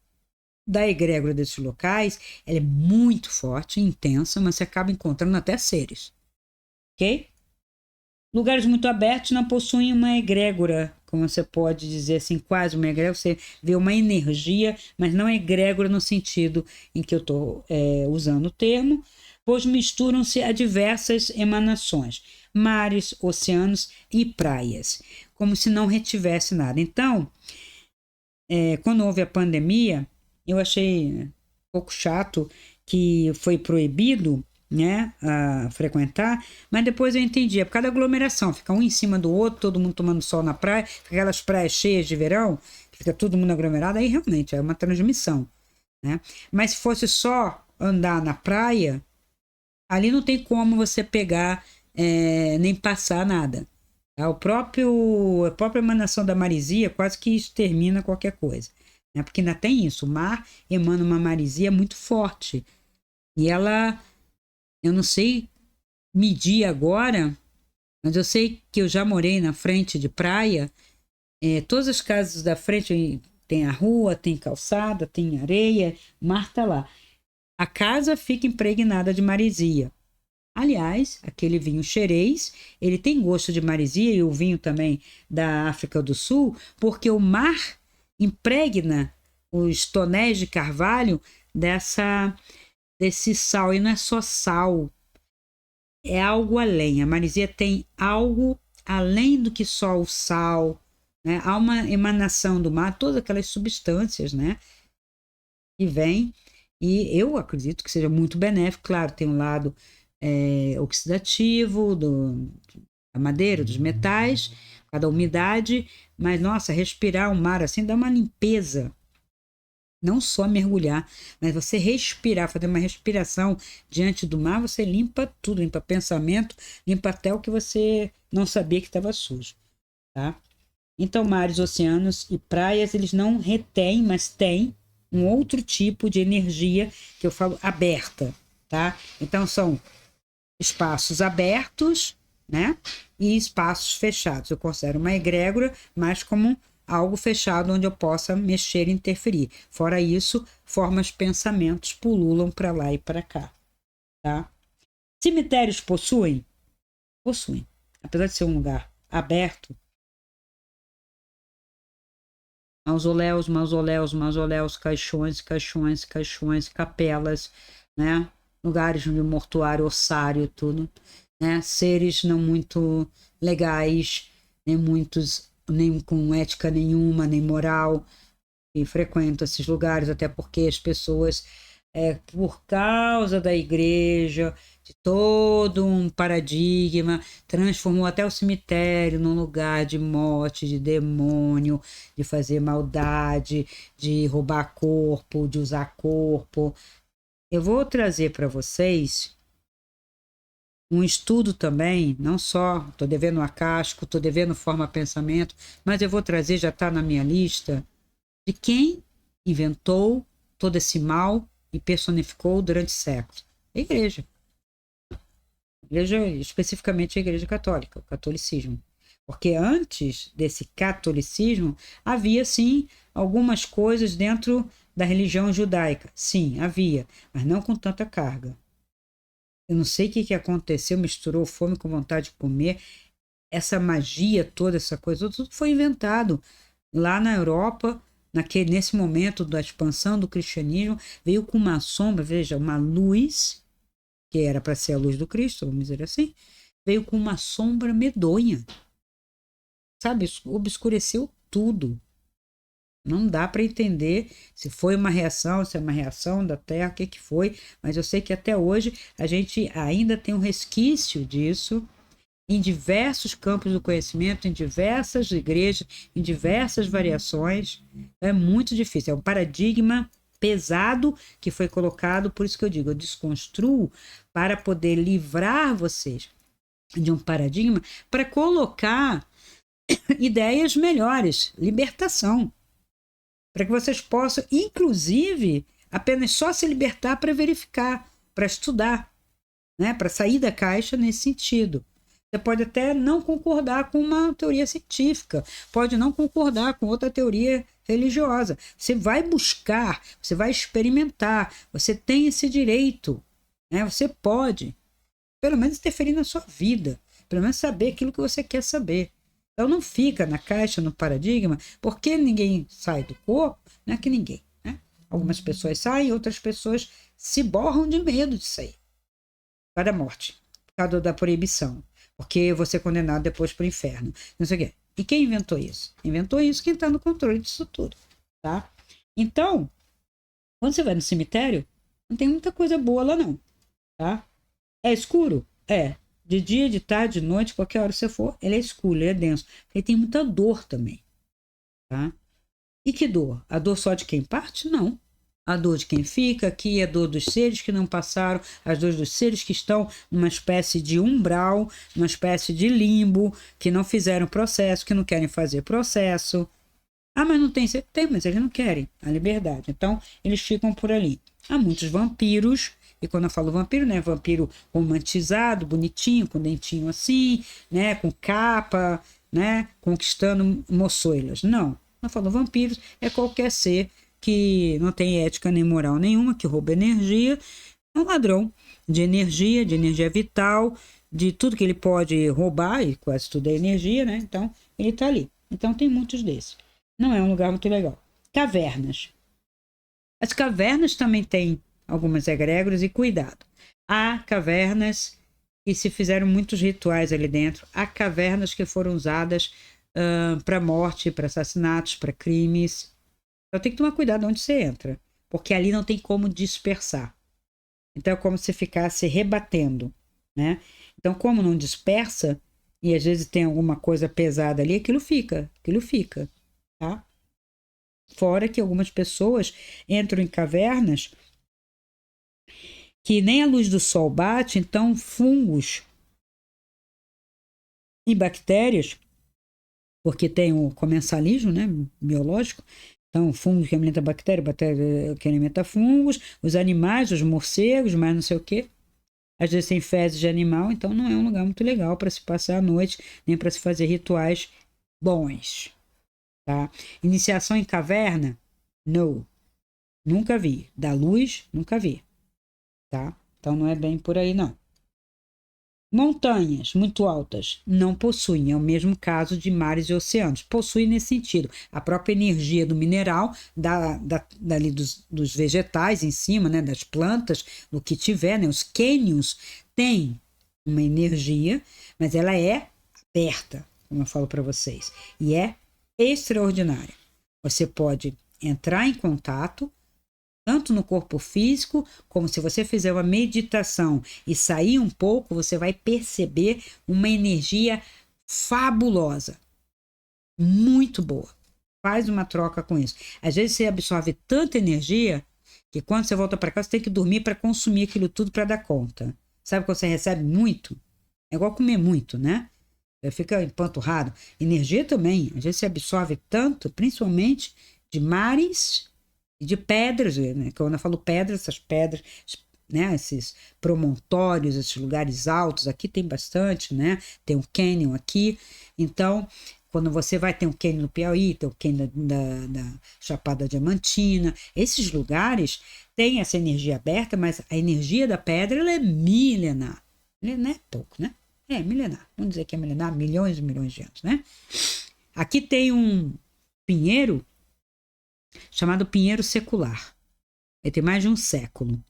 da egrégora desses locais, ela é muito forte, intensa, mas você acaba encontrando até seres, ok? Lugares muito abertos não possuem uma egrégora, como você pode dizer assim, quase uma egrégora, você vê uma energia, mas não é egrégora no sentido em que eu estou usando o termo, pois misturam-se a diversas emanações, mares, oceanos e praias, como se não retivesse nada. Então, quando houve a pandemia, eu achei um pouco chato que foi proibido, né, a frequentar, mas depois eu entendi, é por causa da aglomeração, fica um em cima do outro, todo mundo tomando sol na praia, aquelas praias cheias de verão, fica todo mundo aglomerado, aí realmente é uma transmissão, né? Mas se fosse só andar na praia, ali não tem como você pegar nem passar nada. Tá? A própria emanação da maresia quase que extermina qualquer coisa. Né? Porque ainda tem isso, o mar emana uma maresia muito forte. E ela, eu não sei medir agora, mas eu sei que eu já morei na frente de praia. Todas as casas da frente tem a rua, tem calçada, tem areia, o mar está lá. A casa fica impregnada de maresia. Aliás, aquele vinho xerez, ele tem gosto de maresia e o vinho também da África do Sul, porque o mar impregna os tonéis de carvalho desse sal. E não é só sal, é algo além. A maresia tem algo além do que só o sal, né? Há uma emanação do mar, todas aquelas substâncias, né? Que vêm, e eu acredito que seja muito benéfico. Claro, tem um lado oxidativo da madeira, dos metais, da umidade, mas nossa, respirar o mar assim dá uma limpeza. Não só mergulhar, mas você respirar, fazer uma respiração diante do mar, você limpa tudo, limpa pensamento, limpa até o que você não sabia que estava sujo, tá? Então, mares, oceanos e praias, eles não retêm, mas têm um outro tipo de energia que eu falo aberta, tá? Então, são espaços abertos, né? E espaços fechados. Eu considero uma egrégora, mas como algo fechado onde eu possa mexer e interferir. Fora isso, formas, pensamentos pululam para lá e para cá, tá? Cemitérios possuem? Possuem. Apesar de ser um lugar aberto, mausoléus, caixões, capelas, né? lugares de mortuário, ossário, tudo, né? Seres não muito legais, nem com ética nenhuma, nem moral, e frequentam esses lugares, até porque as pessoas, por causa da igreja, de todo um paradigma, transformou até o cemitério num lugar de morte, de demônio, de fazer maldade, de roubar corpo, de usar corpo. Eu vou trazer para vocês um estudo também, não só estou devendo a Casco, estou devendo Forma Pensamento, mas eu vou trazer, já está na minha lista, de quem inventou todo esse mal e personificou durante séculos. A igreja. Igreja, especificamente a Igreja Católica, o catolicismo. Porque antes desse catolicismo, havia sim algumas coisas dentro da religião judaica. Sim, havia, mas não com tanta carga. Eu não sei o que aconteceu, misturou fome com vontade de comer. Essa magia toda, essa coisa, tudo foi inventado lá na Europa. Nesse momento da expansão do cristianismo, veio com uma sombra, veja, uma luz, que era para ser a luz do Cristo, vamos dizer assim, veio com uma sombra medonha. Sabe, obscureceu tudo. Não dá para entender se foi uma reação, se é uma reação da Terra, o que foi, mas eu sei que até hoje a gente ainda tem um resquício disso em diversos campos do conhecimento, em diversas igrejas, em diversas variações. É muito difícil, é um paradigma pesado que foi colocado, por isso que eu digo, eu desconstruo para poder livrar vocês de um paradigma, para colocar ideias melhores, libertação, para que vocês possam, inclusive, apenas só se libertar para verificar, para estudar, né? Para sair da caixa nesse sentido. Você pode até não concordar com uma teoria científica, pode não concordar com outra teoria religiosa. Você vai buscar, você vai experimentar, você tem esse direito, né? Você pode, pelo menos, interferir na sua vida, pelo menos saber aquilo que você quer saber. Então não fica na caixa, no paradigma, porque ninguém sai do corpo, não é que ninguém, né? Algumas pessoas saem, outras pessoas se borram de medo de sair. Por causa da morte, por causa da proibição, porque eu vou ser condenado depois para o inferno, não sei o quê. E quem inventou isso? Inventou isso quem está no controle disso tudo, tá? Então, quando você vai no cemitério, não tem muita coisa boa lá não, tá? É escuro? É. De dia, de tarde, de noite, qualquer hora que você for, ele é escuro, ele é denso. Ele tem muita dor também, tá? E que dor? A dor só de quem parte? Não. A dor de quem fica aqui, a dor dos seres que não passaram, as dores dos seres que estão numa espécie de umbral, numa espécie de limbo, que não fizeram processo, que não querem fazer processo. Ah, mas não tem? Tem, mas eles não querem a liberdade. Então, eles ficam por ali. Há muitos vampiros, e quando eu falo vampiro, né? Vampiro romantizado, bonitinho, com dentinho assim, né? Com capa, né? Conquistando moçoilas. Não. Eu falo vampiros, é qualquer ser que não tem ética nem moral nenhuma, que rouba energia, é um ladrão de energia vital, de tudo que ele pode roubar, e quase tudo é energia, né? Então, ele tá ali. Então, tem muitos desses. Não é um lugar muito legal. Cavernas. As cavernas também têm algumas egrégoras e cuidado. Há cavernas que se fizeram muitos rituais ali dentro. Há cavernas que foram usadas para morte, para assassinatos, para crimes. Então tem que tomar cuidado onde você entra, porque ali não tem como dispersar. Então é como se ficasse rebatendo, né? Então como não dispersa, e às vezes tem alguma coisa pesada ali, aquilo fica, tá? Fora que algumas pessoas entram em cavernas que nem a luz do sol bate, então fungos e bactérias, porque tem o comensalismo, né, biológico, então fungo que alimenta bactéria, bactéria que alimenta fungos, os animais, os morcegos, mais não sei o quê. Às vezes tem fezes de animal, então não é um lugar muito legal para se passar a noite, nem para se fazer rituais bons, tá? Iniciação em caverna? Não. Nunca vi. Da luz? Nunca vi, tá? Então não é bem por aí, não. Montanhas muito altas não possuem, é o mesmo caso de mares e oceanos. Possuem nesse sentido. A própria energia do mineral, dali dos vegetais em cima, né, das plantas, do que tiver, né, os cânions têm uma energia, mas ela é aberta, como eu falo para vocês, e é extraordinária. Você pode entrar em contato tanto no corpo físico, como se você fizer uma meditação e sair um pouco, você vai perceber uma energia fabulosa, muito boa. Faz uma troca com isso. Às vezes você absorve tanta energia que quando você volta para casa, você tem que dormir para consumir aquilo tudo para dar conta. Sabe quando você recebe muito? É igual comer muito, né? Você fica empanturrado. Energia também. Às vezes você absorve tanto, principalmente de mares e de pedras, né? Quando eu falo pedras, essas pedras, né? Esses promontórios, esses lugares altos, aqui tem bastante, né? Tem um cânion aqui. Então, quando você vai ter um cânion no Piauí, tem o cânion da Chapada Diamantina, esses lugares têm essa energia aberta, mas a energia da pedra ela é milenar. Não é pouco, né? É milenar. Vamos dizer que é milenar, milhões e milhões de anos, né? Aqui tem um pinheiro chamado pinheiro secular. Ele tem mais de um século.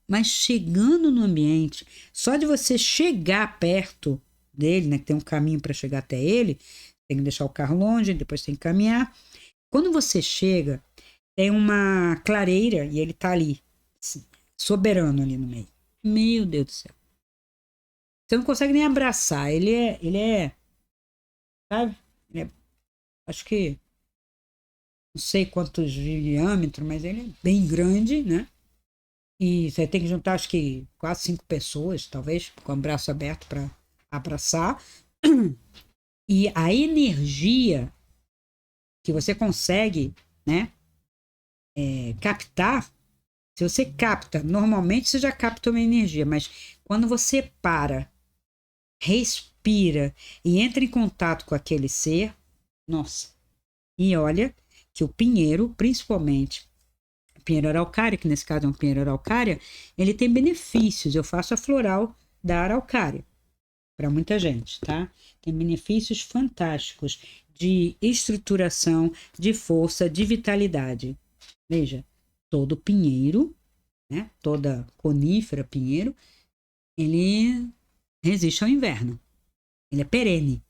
Mas chegando no ambiente, só de você chegar perto dele, né, que tem um caminho para chegar até ele, tem que deixar o carro longe, depois tem que caminhar. Quando você chega, tem uma clareira e ele tá ali, soberano ali no meio. Meu Deus do céu. Você não consegue nem abraçar. Ele é, sabe? Acho que não sei quantos de diâmetro, mas ele é bem grande, né? E você tem que juntar, acho que 4, 5 pessoas, talvez, com o braço aberto para abraçar. E a energia que você consegue, né, captar, se você capta, normalmente você já capta uma energia, mas quando você para, respira e entra em contato com aquele ser, nossa, e olha que o pinheiro, principalmente o pinheiro araucária, que nesse caso é um pinheiro araucária, ele tem benefícios. Eu faço a floral da araucária para muita gente, tá? Tem benefícios fantásticos de estruturação, de força, de vitalidade. Veja, todo pinheiro, né? Toda conífera pinheiro, ele resiste ao inverno. Ele é perene.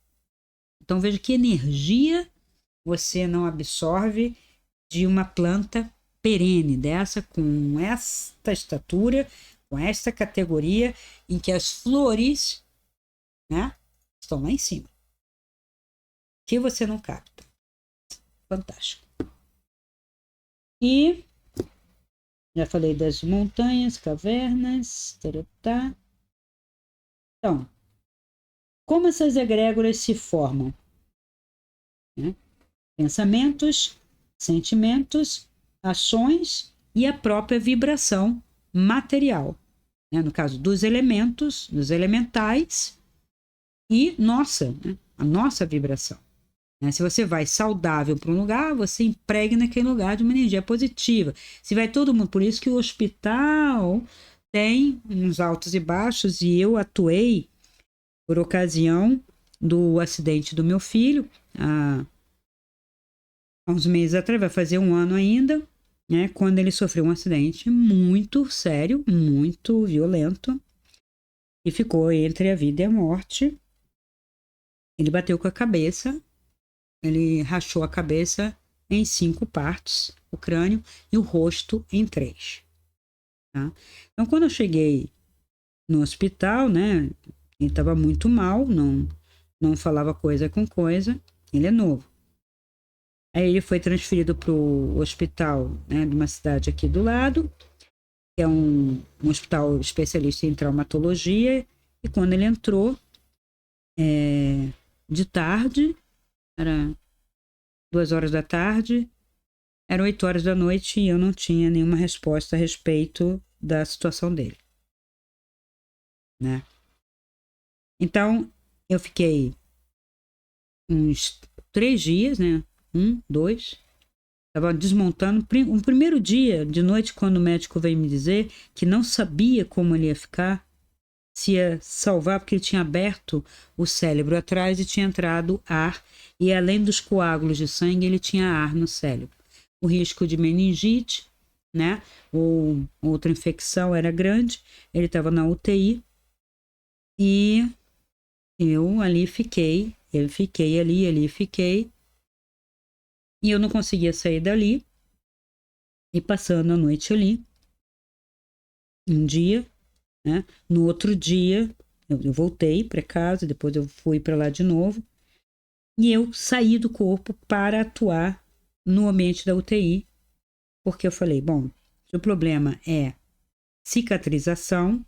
Então veja que energia você não absorve de uma planta perene dessa, com esta estatura, com esta categoria, em que as flores, né, estão lá em cima. Que você não capta. Fantástico. E já falei das montanhas, cavernas, taratá. Então, como essas egrégoras se formam? Né? Pensamentos, sentimentos, ações e a própria vibração material. Né? No caso dos elementos, dos elementais e a nossa vibração. Né? Se você vai saudável para um lugar, você impregna naquele lugar de uma energia positiva. Se vai todo mundo, por isso que o hospital tem uns altos e baixos, e eu atuei por ocasião do acidente do meu filho, há uns meses atrás, vai fazer 1 ano ainda, né, quando ele sofreu um acidente muito sério, muito violento, e ficou entre a vida e a morte. Ele bateu com a cabeça, ele rachou a cabeça em 5 partes, o crânio, e o rosto em 3. Tá? Então, quando eu cheguei no hospital, né, ele estava muito mal, não falava coisa com coisa, ele é novo. Aí ele foi transferido para o hospital, né, de uma cidade aqui do lado, que é um hospital especialista em traumatologia, e quando ele entrou, de tarde, era 2 horas da tarde, eram 8 horas da noite e eu não tinha nenhuma resposta a respeito da situação dele, né? Então, eu fiquei uns 3 dias, né? 1, 2, estava desmontando. O primeiro dia de noite, quando o médico veio me dizer que não sabia como ele ia ficar, se ia salvar, porque ele tinha aberto o cérebro atrás e tinha entrado ar, e além dos coágulos de sangue, ele tinha ar no cérebro. O risco de meningite, né, ou outra infecção era grande, ele estava na UTI, e eu ali fiquei, e eu não conseguia sair dali, e passando a noite ali, um dia, né, no outro dia, eu voltei para casa, depois eu fui para lá de novo, e eu saí do corpo para atuar no ambiente da UTI, porque eu falei, bom, se o problema é cicatrização,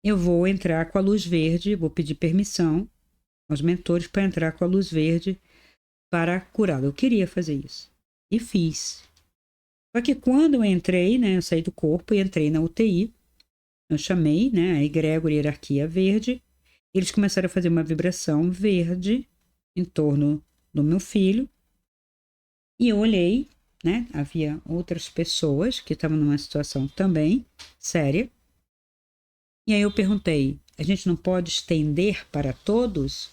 eu vou entrar com a luz verde, vou pedir permissão aos mentores para entrar com a luz verde para curá-lo. Eu queria fazer isso. E fiz. Só que quando eu entrei, né, eu saí do corpo e entrei na UTI, eu chamei, né, a egrégora hierarquia verde, eles começaram a fazer uma vibração verde em torno do meu filho, e eu olhei, né, havia outras pessoas que estavam numa situação também séria, e aí eu perguntei, a gente não pode estender para todos?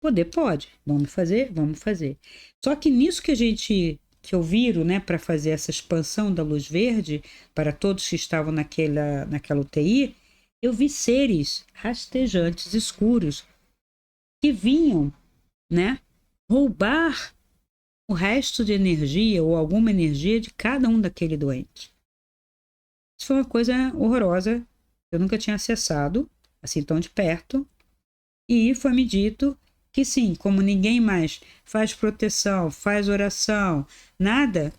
Poder pode, vamos fazer? Vamos fazer. Só que nisso que eu viro, né, para fazer essa expansão da luz verde para todos que estavam naquela UTI, eu vi seres rastejantes, escuros, que vinham, né, roubar o resto de energia ou alguma energia de cada um daquele doente. Isso foi uma coisa horrorosa, eu nunca tinha acessado, assim tão de perto, e foi-me dito que sim, como ninguém mais faz proteção, faz oração, nada,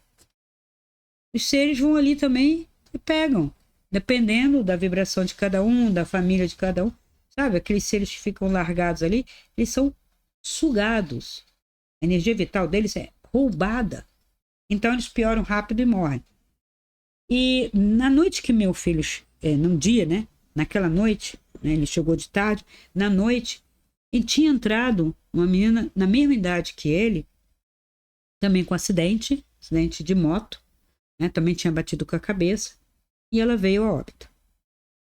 os seres vão ali também e pegam, dependendo da vibração de cada um, da família de cada um, sabe? Aqueles seres que ficam largados ali, eles são sugados. A energia vital deles é roubada. Então eles pioram rápido e morrem. E na noite que meu filho, num dia, né? Naquela noite, né, ele chegou de tarde, na noite, e tinha entrado uma menina na mesma idade que ele, também com acidente de moto, né, também tinha batido com a cabeça, e ela veio a óbito.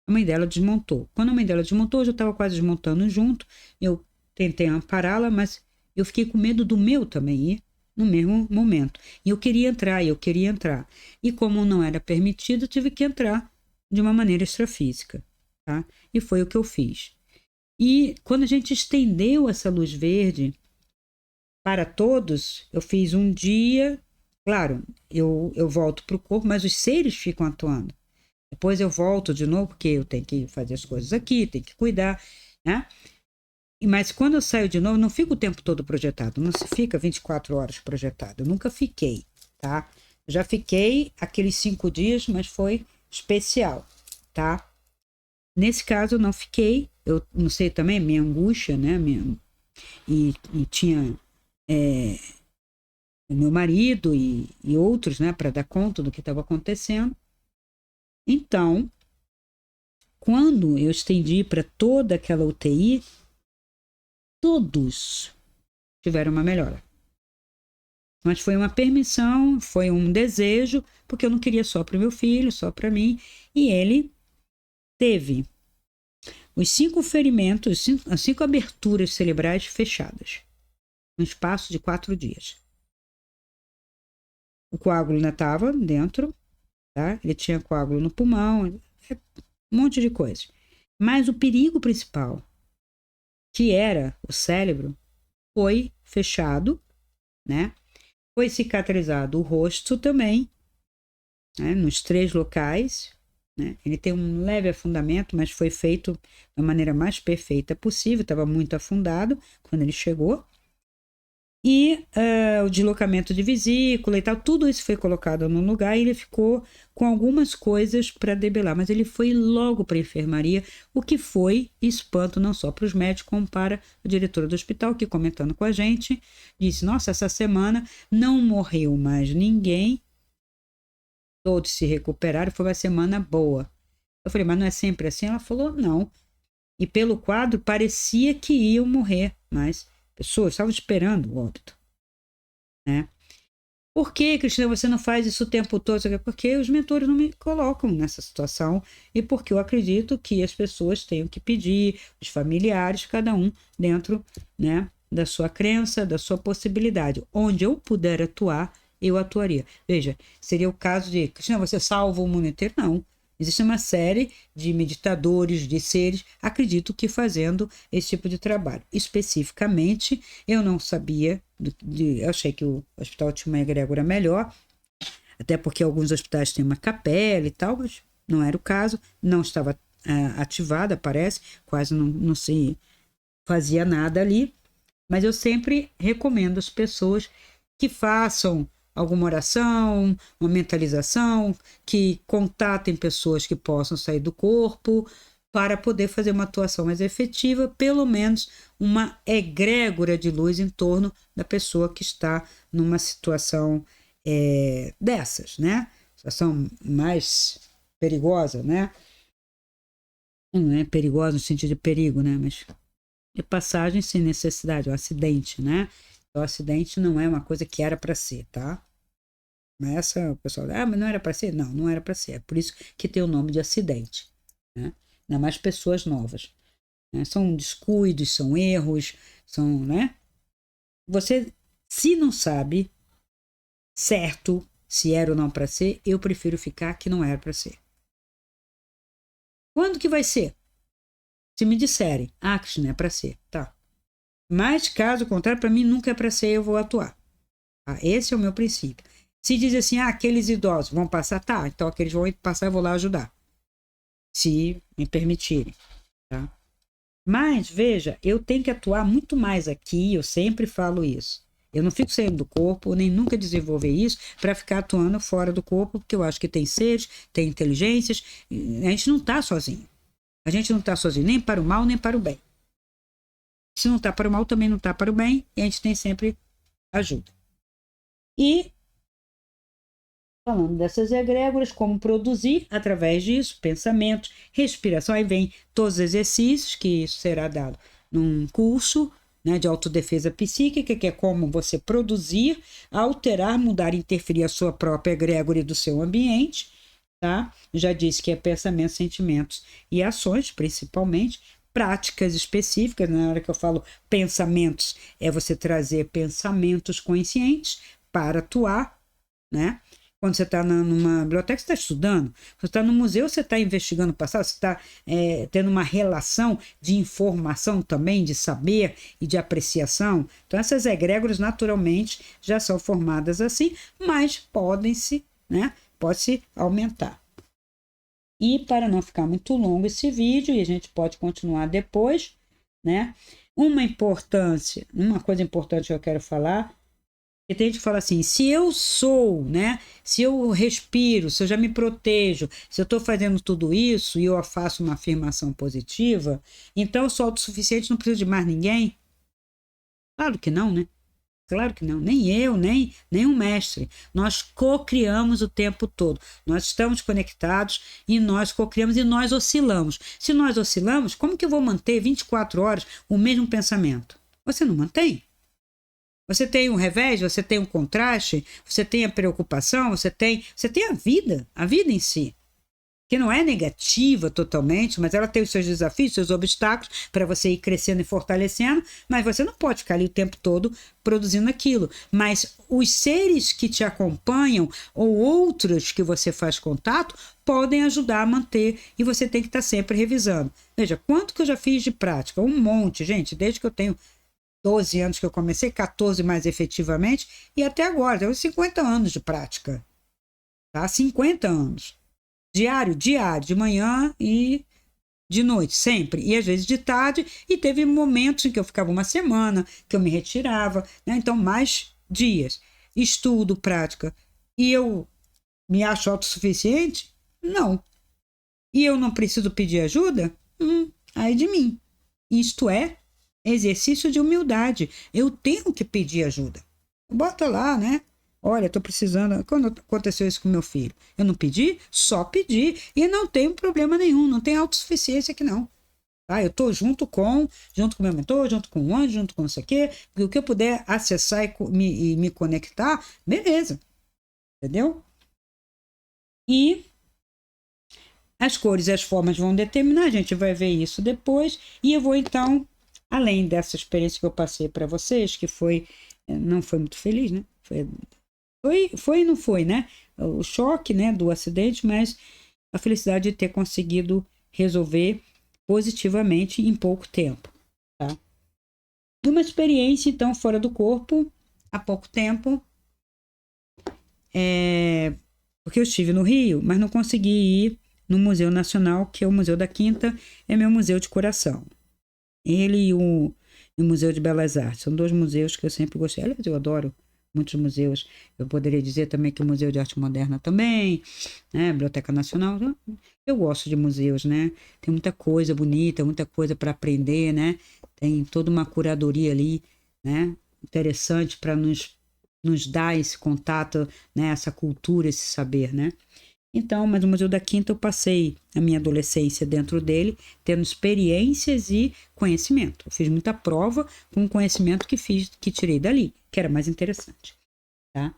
A mãe dela desmontou. Quando a mãe dela desmontou, eu já estava quase desmontando junto, eu tentei ampará-la, mas eu fiquei com medo do meu também ir no mesmo momento. E eu queria entrar. E como não era permitido, eu tive que entrar de uma maneira extrafísica, tá? E foi o que eu fiz. E quando a gente estendeu essa luz verde para todos, eu fiz um dia, claro, eu volto para o corpo, mas os seres ficam atuando. Depois eu volto de novo, porque eu tenho que fazer as coisas aqui, tenho que cuidar, né? Mas quando eu saio de novo, não fico o tempo todo projetado, não se fica 24 horas projetado, eu nunca fiquei, tá? Já fiquei aqueles 5 dias, mas foi especial, tá? Nesse caso eu não fiquei, eu não sei também, minha angústia, né? E tinha o meu marido e outros, né, para dar conta do que estava acontecendo. Então, quando eu estendi para toda aquela UTI, todos tiveram uma melhora. Mas foi uma permissão, foi um desejo, porque eu não queria só para o meu filho, só para mim. E ele teve os 5 ferimentos, as 5 aberturas cerebrais fechadas, no espaço de 4 dias. O coágulo ainda estava dentro, tá? Ele tinha coágulo no pulmão, um monte de coisas. Mas o perigo principal, que era o cérebro, foi fechado, né? Foi cicatrizado o rosto também, né? Nos 3 locais, né? Ele tem um leve afundamento, mas foi feito da maneira mais perfeita possível, estava muito afundado quando ele chegou. E o deslocamento de vesícula e tal, tudo isso foi colocado no lugar e ele ficou com algumas coisas para debelar, mas ele foi logo para a enfermaria, o que foi espanto não só para os médicos, como para o diretor do hospital, que comentando com a gente, disse, nossa, essa semana não morreu mais ninguém, todos se recuperaram, foi uma semana boa. Eu falei, mas não é sempre assim? Ela falou, não. E pelo quadro, parecia que iam morrer, mas pessoas estavam esperando o óbito, né? Por que, Cristina, você não faz isso o tempo todo? Porque os mentores não me colocam nessa situação e porque eu acredito que as pessoas tenham que pedir, os familiares, cada um dentro, né, da sua crença, da sua possibilidade. Onde eu puder atuar, eu atuaria. Veja, seria o caso de, Cristina, você salva o mundo inteiro? Não. Existe uma série de meditadores, de seres, acredito que fazendo esse tipo de trabalho. Especificamente, eu não sabia, eu achei que o hospital tinha uma egrégora melhor, até porque alguns hospitais têm uma capela e tal, mas não era o caso, não estava ativada, parece, quase não se fazia nada ali. Mas eu sempre recomendo às pessoas que façam alguma oração, uma mentalização, que contatem pessoas que possam sair do corpo para poder fazer uma atuação mais efetiva, pelo menos uma egrégora de luz em torno da pessoa que está numa situação dessas, né? Situação mais perigosa, né? Não é perigosa no sentido de perigo, né? Mas de passagem sem necessidade, o acidente, né? O acidente não é uma coisa que era para ser, tá? Mas o pessoal, mas não era para ser? Não, não era para ser. É por isso que tem o nome de acidente, né? Ainda mais pessoas novas, né? São descuidos, são erros, são, né? Você, se não sabe certo se era ou não para ser, eu prefiro ficar que não era para ser. Quando que vai ser? Se me disserem, Cristina, é para ser, tá. Mas, caso contrário, para mim nunca é para ser, eu vou atuar. Tá? Esse é o meu princípio. Se diz assim, aqueles idosos vão passar, tá, então aqueles vão passar, eu vou lá ajudar. Se me permitirem, tá? Mas, veja, eu tenho que atuar muito mais aqui, eu sempre falo isso. Eu não fico saindo do corpo, nem nunca desenvolver isso para ficar atuando fora do corpo, porque eu acho que tem seres, tem inteligências, a gente não está sozinho. A gente não está sozinho nem para o mal, nem para o bem. Se não está para o mal, também não está para o bem, e a gente tem sempre ajuda. E, falando dessas egrégoras, como produzir através disso, pensamentos, respiração, aí vem todos os exercícios, que isso será dado num curso, né, de autodefesa psíquica, que é como você produzir, alterar, mudar, interferir a sua própria egrégora e do seu ambiente, tá? Já disse que é pensamentos, sentimentos e ações, principalmente, práticas específicas. Na hora que eu falo pensamentos, é você trazer pensamentos conscientes para atuar, né? Quando você está numa biblioteca, você está estudando. Você está no museu, você está investigando o passado, você está tendo uma relação de informação também, de saber e de apreciação. Então, essas egrégoras, naturalmente, já são formadas assim, mas podem-se, né? Pode-se aumentar. E para não ficar muito longo esse vídeo, e a gente pode continuar depois, né? Uma coisa importante que eu quero falar, que tem gente que fala assim, se eu sou, né? Se eu respiro, se eu já me protejo, se eu estou fazendo tudo isso e eu faço uma afirmação positiva, então eu sou autossuficiente, não preciso de mais ninguém? Claro que não, né? Claro que não, nem eu, nem um mestre. Nós co-criamos o tempo todo. Nós estamos conectados e nós co-criamos e nós oscilamos. Se nós oscilamos, como que eu vou manter 24 horas o mesmo pensamento? Você não mantém. Você tem um revés, você tem um contraste, você tem a preocupação, você tem a vida em si, que não é negativa totalmente, mas ela tem os seus desafios, seus obstáculos para você ir crescendo e fortalecendo, mas você não pode ficar ali o tempo todo produzindo aquilo. Mas os seres que te acompanham ou outros que você faz contato podem ajudar a manter e você tem que estar sempre revisando. Veja, quanto que eu já fiz de prática? Um monte, gente, desde que eu tenho 12 anos que eu comecei, 14 mais efetivamente, e até agora, tenho 50 anos de prática, tá? 50 anos. Diário, de manhã e de noite, sempre. E às vezes de tarde, e teve momentos em que eu ficava uma semana, que eu me retirava, né? Então mais dias. Estudo, prática. E eu me acho autossuficiente? Não. E eu não preciso pedir ajuda? Aí de mim. Isto é exercício de humildade. Eu tenho que pedir ajuda. Bota lá, né? Olha, estou precisando. Quando aconteceu isso com meu filho? Eu não pedi? Só pedi. E não tem problema nenhum. Não tem autossuficiência aqui, não. Tá? Eu estou junto com meu mentor, junto com o anjo, junto com não sei o quê, porque o que eu puder acessar e me conectar, beleza, entendeu? E as cores e as formas vão determinar, a gente vai ver isso depois, e eu vou então, além dessa experiência que eu passei para vocês, que não foi muito feliz, né? Foi e não foi, né? O choque, né, do acidente, mas a felicidade de ter conseguido resolver positivamente em pouco tempo, tá? E uma experiência, então, fora do corpo, há pouco tempo, porque eu estive no Rio, mas não consegui ir no Museu Nacional, que é o Museu da Quinta, é meu museu de coração. Ele e o Museu de Belas Artes, são dois museus que eu sempre gostei. Aliás, eu adoro muitos museus. Eu poderia dizer também que o Museu de Arte Moderna também, né? Biblioteca Nacional. Eu gosto de museus, né? Tem muita coisa bonita, muita coisa para aprender, né? Tem toda uma curadoria ali, né? Interessante para nos dar esse contato, né? Essa cultura, esse saber, né? Então, mas o Museu da Quinta eu passei a minha adolescência dentro dele, tendo experiências e conhecimento. Eu fiz muita prova com o conhecimento que tirei dali, que era mais interessante, tá?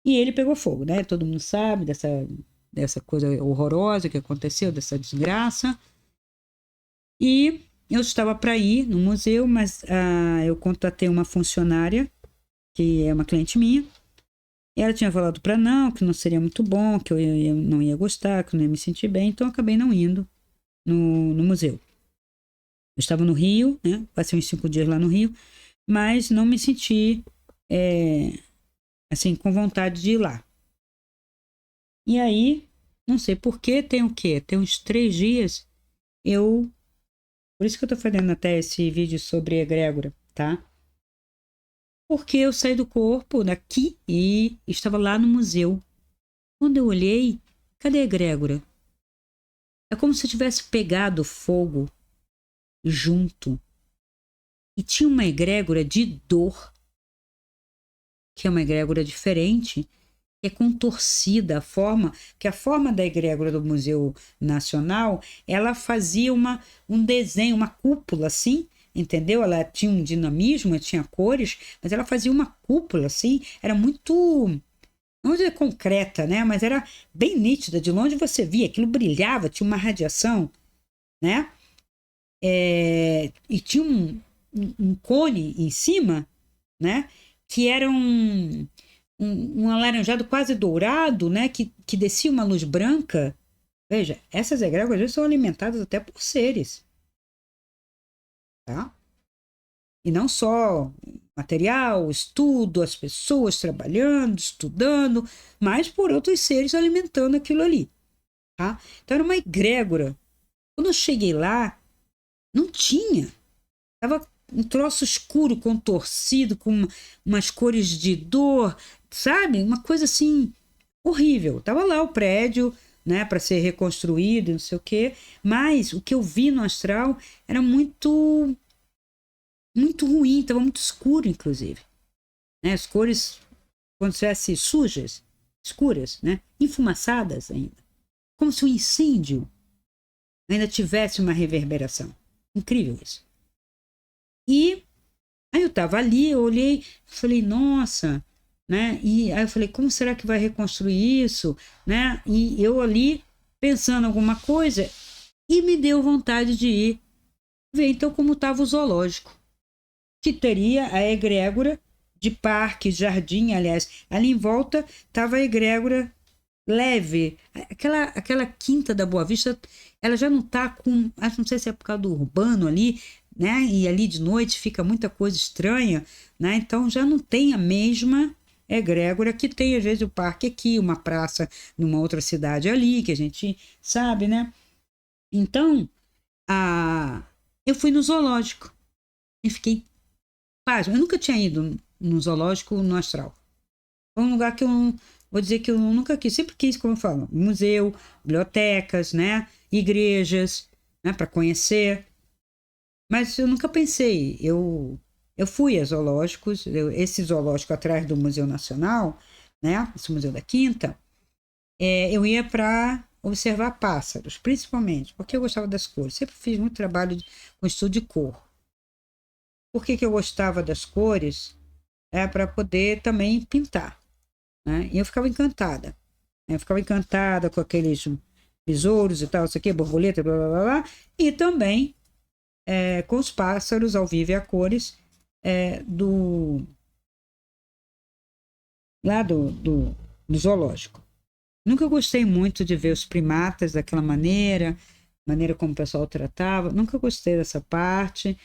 E ele pegou fogo, né? Todo mundo sabe dessa coisa horrorosa que aconteceu, dessa desgraça. E eu estava para ir no museu, mas eu contatei uma funcionária, que é uma cliente minha. Ela tinha falado para não, que não seria muito bom, que eu não ia gostar, que eu não ia me sentir bem, então eu acabei não indo no museu. Eu estava no Rio, né? Passei uns 5 dias lá no Rio, mas não me senti, assim, com vontade de ir lá. E aí, não sei por quê, tem o quê? Tem uns 3 dias, por isso que eu tô fazendo até esse vídeo sobre egrégora, tá? Porque eu saí do corpo daqui e estava lá no museu. Quando eu olhei, cadê a egrégora? É como se eu tivesse pegado fogo junto. E tinha uma egrégora de dor, que é uma egrégora diferente, que é contorcida, a forma da egrégora do Museu Nacional, ela fazia um desenho, uma cúpula assim, entendeu? Ela tinha um dinamismo, tinha cores, mas ela fazia uma cúpula assim, era muito, não vou dizer concreta, né? Mas era bem nítida, de longe você via, aquilo brilhava, tinha uma radiação, né? E tinha um cone em cima, né? Que era um alaranjado quase dourado, né? Que descia uma luz branca. Veja, essas egrégoras às vezes são alimentadas até por seres, tá? E não só material, estudo, as pessoas trabalhando, estudando, mas por outros seres alimentando aquilo ali, tá? Então era uma egrégora. Quando eu cheguei lá, não tinha. Tava um troço escuro, contorcido, com umas cores de dor, sabe? Uma coisa assim horrível. Tava lá o prédio, né, para ser reconstruído, não sei o quê, mas o que eu vi no astral era muito muito ruim, tava muito escuro, inclusive, né? As cores, quando se tivesse sujas, escuras, né? Enfumaçadas ainda, como se o incêndio ainda tivesse uma reverberação. Incrível isso. E aí eu tava ali, eu olhei, falei, nossa, né? E aí eu falei, como será que vai reconstruir isso, né? E eu ali pensando alguma coisa e me deu vontade de ir ver então como estava o zoológico, que teria a egrégora de parque, jardim, aliás, ali em volta estava a egrégora leve, aquela quinta da Boa Vista, ela já não está com, acho, não sei se é por causa do urbano ali, né? E ali de noite fica muita coisa estranha, né? Então já não tem a mesma egrégora que tem às vezes o parque aqui, uma praça numa outra cidade ali, que a gente sabe, né? Então, eu fui no zoológico e fiquei pasma. Eu nunca tinha ido no zoológico no astral. Foi um lugar que eu não, vou dizer que eu nunca quis, sempre quis, como eu falo, museu, bibliotecas, né? Igrejas, né? Para conhecer. Mas eu nunca pensei. Eu fui a zoológicos, esse zoológico atrás do Museu Nacional, né? Esse Museu da Quinta, eu ia para observar pássaros, principalmente, porque eu gostava das cores. Sempre fiz muito trabalho com estudo de cor. Por que eu gostava das cores? É para poder também pintar, né? E eu ficava encantada. Eu ficava encantada com aqueles besouros e tal, isso aqui, borboleta, blá, blá, blá, blá. E também com os pássaros ao vivo e a cores do lá do zoológico. Nunca gostei muito de ver os primatas daquela maneira como o pessoal tratava. Nunca gostei dessa parte.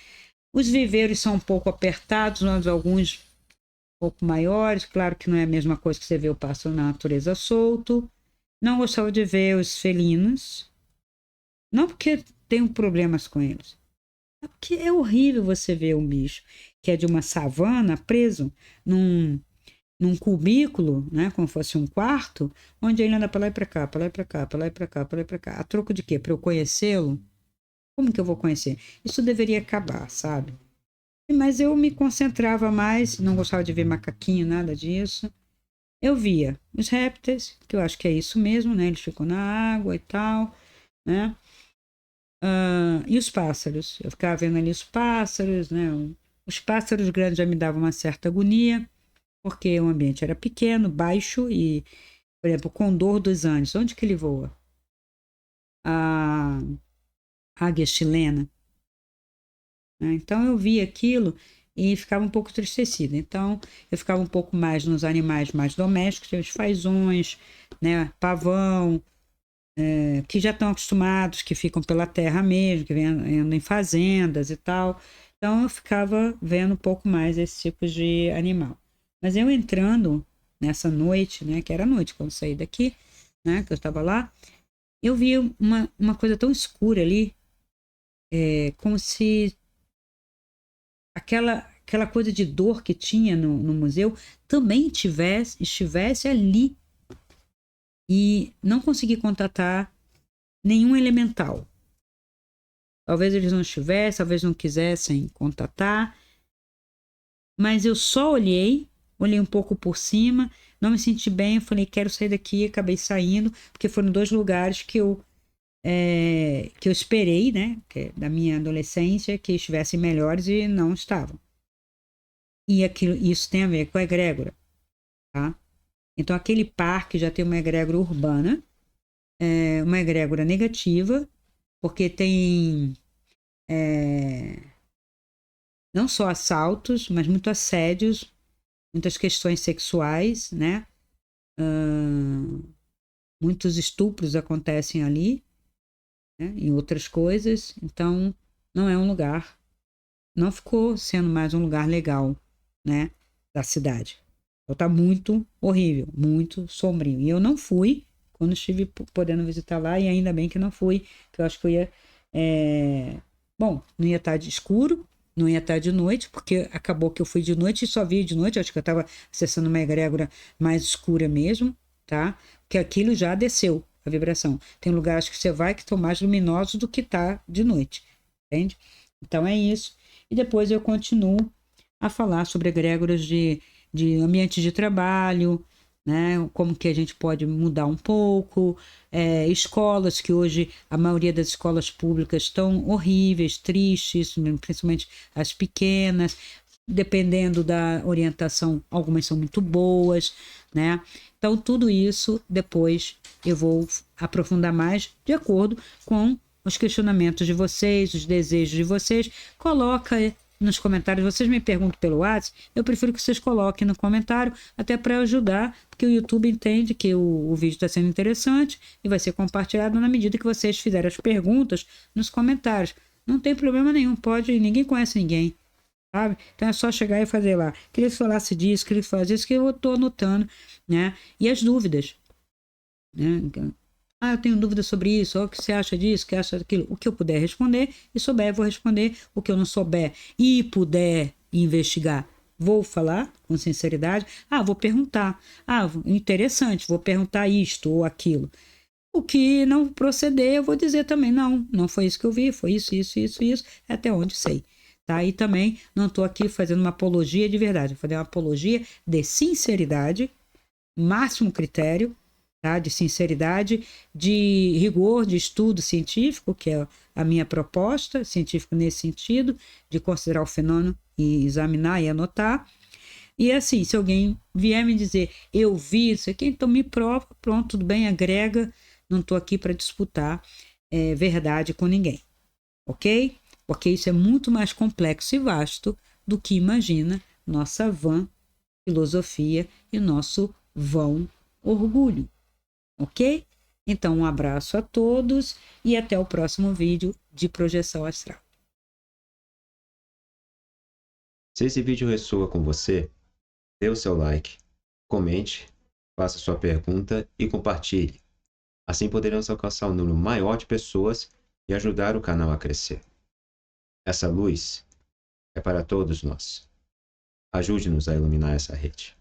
Os viveiros são um pouco apertados, mas alguns um pouco maiores. Claro que não é a mesma coisa que você vê o pássaro na natureza solto. Não gostava de ver os felinos. Não porque tenho problemas com eles. É porque é horrível você ver um bicho que é de uma savana preso num cubículo, né, como fosse um quarto, onde ele anda para lá e para cá, para lá e para cá, para lá e para cá, para lá e para cá. A troco de quê? Para eu conhecê-lo? Como que eu vou conhecer? Isso deveria acabar, sabe? Mas eu me concentrava mais, não gostava de ver macaquinho, nada disso. Eu via os répteis, que eu acho que é isso mesmo, né? Eles ficam na água e tal, né? E os pássaros. Eu ficava vendo ali os pássaros, né? Os pássaros grandes já me davam uma certa agonia, porque o ambiente era pequeno, baixo e, por exemplo, o condor dos Andes, onde que ele voa? A águia chilena. Né? Então eu via aquilo e ficava um pouco entristecida. Então eu ficava um pouco mais nos animais mais domésticos, os fazões, né? Pavão, que já estão acostumados, que ficam pela terra mesmo, que andam em fazendas e tal. Então eu ficava vendo um pouco mais esse tipo de animal. Mas eu entrando nessa noite, né, que era noite quando eu saí daqui, né, que eu estava lá, eu vi uma coisa tão escura ali, como se aquela coisa de dor que tinha no museu também estivesse ali. E não consegui contatar nenhum elemental. Talvez eles não estivessem, talvez não quisessem contatar, mas eu só olhei um pouco por cima, não me senti bem, eu falei, quero sair daqui, acabei saindo, porque foram 2 lugares que eu esperei, né, da minha adolescência, que estivessem melhores e não estavam. E isso tem a ver com a egrégora, tá? Então aquele parque já tem uma egrégora urbana, uma egrégora negativa, porque tem não só assaltos, mas muito assédios, muitas questões sexuais, né? Muitos estupros acontecem ali, né? E outras coisas. Então, não é um lugar, não ficou sendo mais um lugar legal, né? Da cidade. Então, tá muito horrível, muito sombrio. E eu não fui quando estive podendo visitar lá, e ainda bem que não fui, que eu acho que eu ia. Bom, não ia estar de escuro, não ia estar de noite, porque acabou que eu fui de noite e só vi de noite. Acho que eu estava acessando uma egrégora mais escura mesmo, tá? Porque aquilo já desceu a vibração. Tem lugares que você vai que estão mais luminosos do que tá de noite, entende? Então é isso. E depois eu continuo a falar sobre egrégoras de ambiente de trabalho, né? Como que a gente pode mudar um pouco, escolas que hoje a maioria das escolas públicas estão horríveis, tristes, principalmente as pequenas, dependendo da orientação, algumas são muito boas, né? Então tudo isso depois eu vou aprofundar mais de acordo com os questionamentos de vocês, os desejos de vocês. Coloca nos comentários, vocês me perguntam pelo WhatsApp, eu prefiro que vocês coloquem no comentário, até para ajudar, porque o YouTube entende que o vídeo está sendo interessante e vai ser compartilhado na medida que vocês fizerem as perguntas nos comentários. Não tem problema nenhum, ninguém conhece ninguém, sabe? Então é só chegar e fazer lá. Queria que falasse disso, queria que falasse isso, que eu estou anotando, né? E as dúvidas, né? Eu tenho dúvida sobre isso, o que você acha disso, o que acha daquilo. O que eu puder responder e souber, eu vou responder. O que eu não souber e puder investigar, vou falar com sinceridade. Vou perguntar. Interessante, vou perguntar isto ou aquilo. O que não proceder, eu vou dizer também, não foi isso que eu vi, foi isso, até onde sei. Tá? E também não estou aqui fazendo uma apologia de verdade, vou fazer uma apologia de sinceridade, máximo critério, tá? De sinceridade, de rigor, de estudo científico, que é a minha proposta, científico nesse sentido, de considerar o fenômeno e examinar e anotar. E assim, se alguém vier me dizer, eu vi isso aqui, então me prova, pronto, tudo bem, agrega, não estou aqui para disputar verdade com ninguém, ok? Porque isso é muito mais complexo e vasto do que imagina nossa vã filosofia e nosso vão orgulho, ok? Então, um abraço a todos e até o próximo vídeo de projeção astral. Se esse vídeo ressoa com você, dê o seu like, comente, faça sua pergunta e compartilhe. Assim poderemos alcançar um número maior de pessoas e ajudar o canal a crescer. Essa luz é para todos nós. Ajude-nos a iluminar essa rede.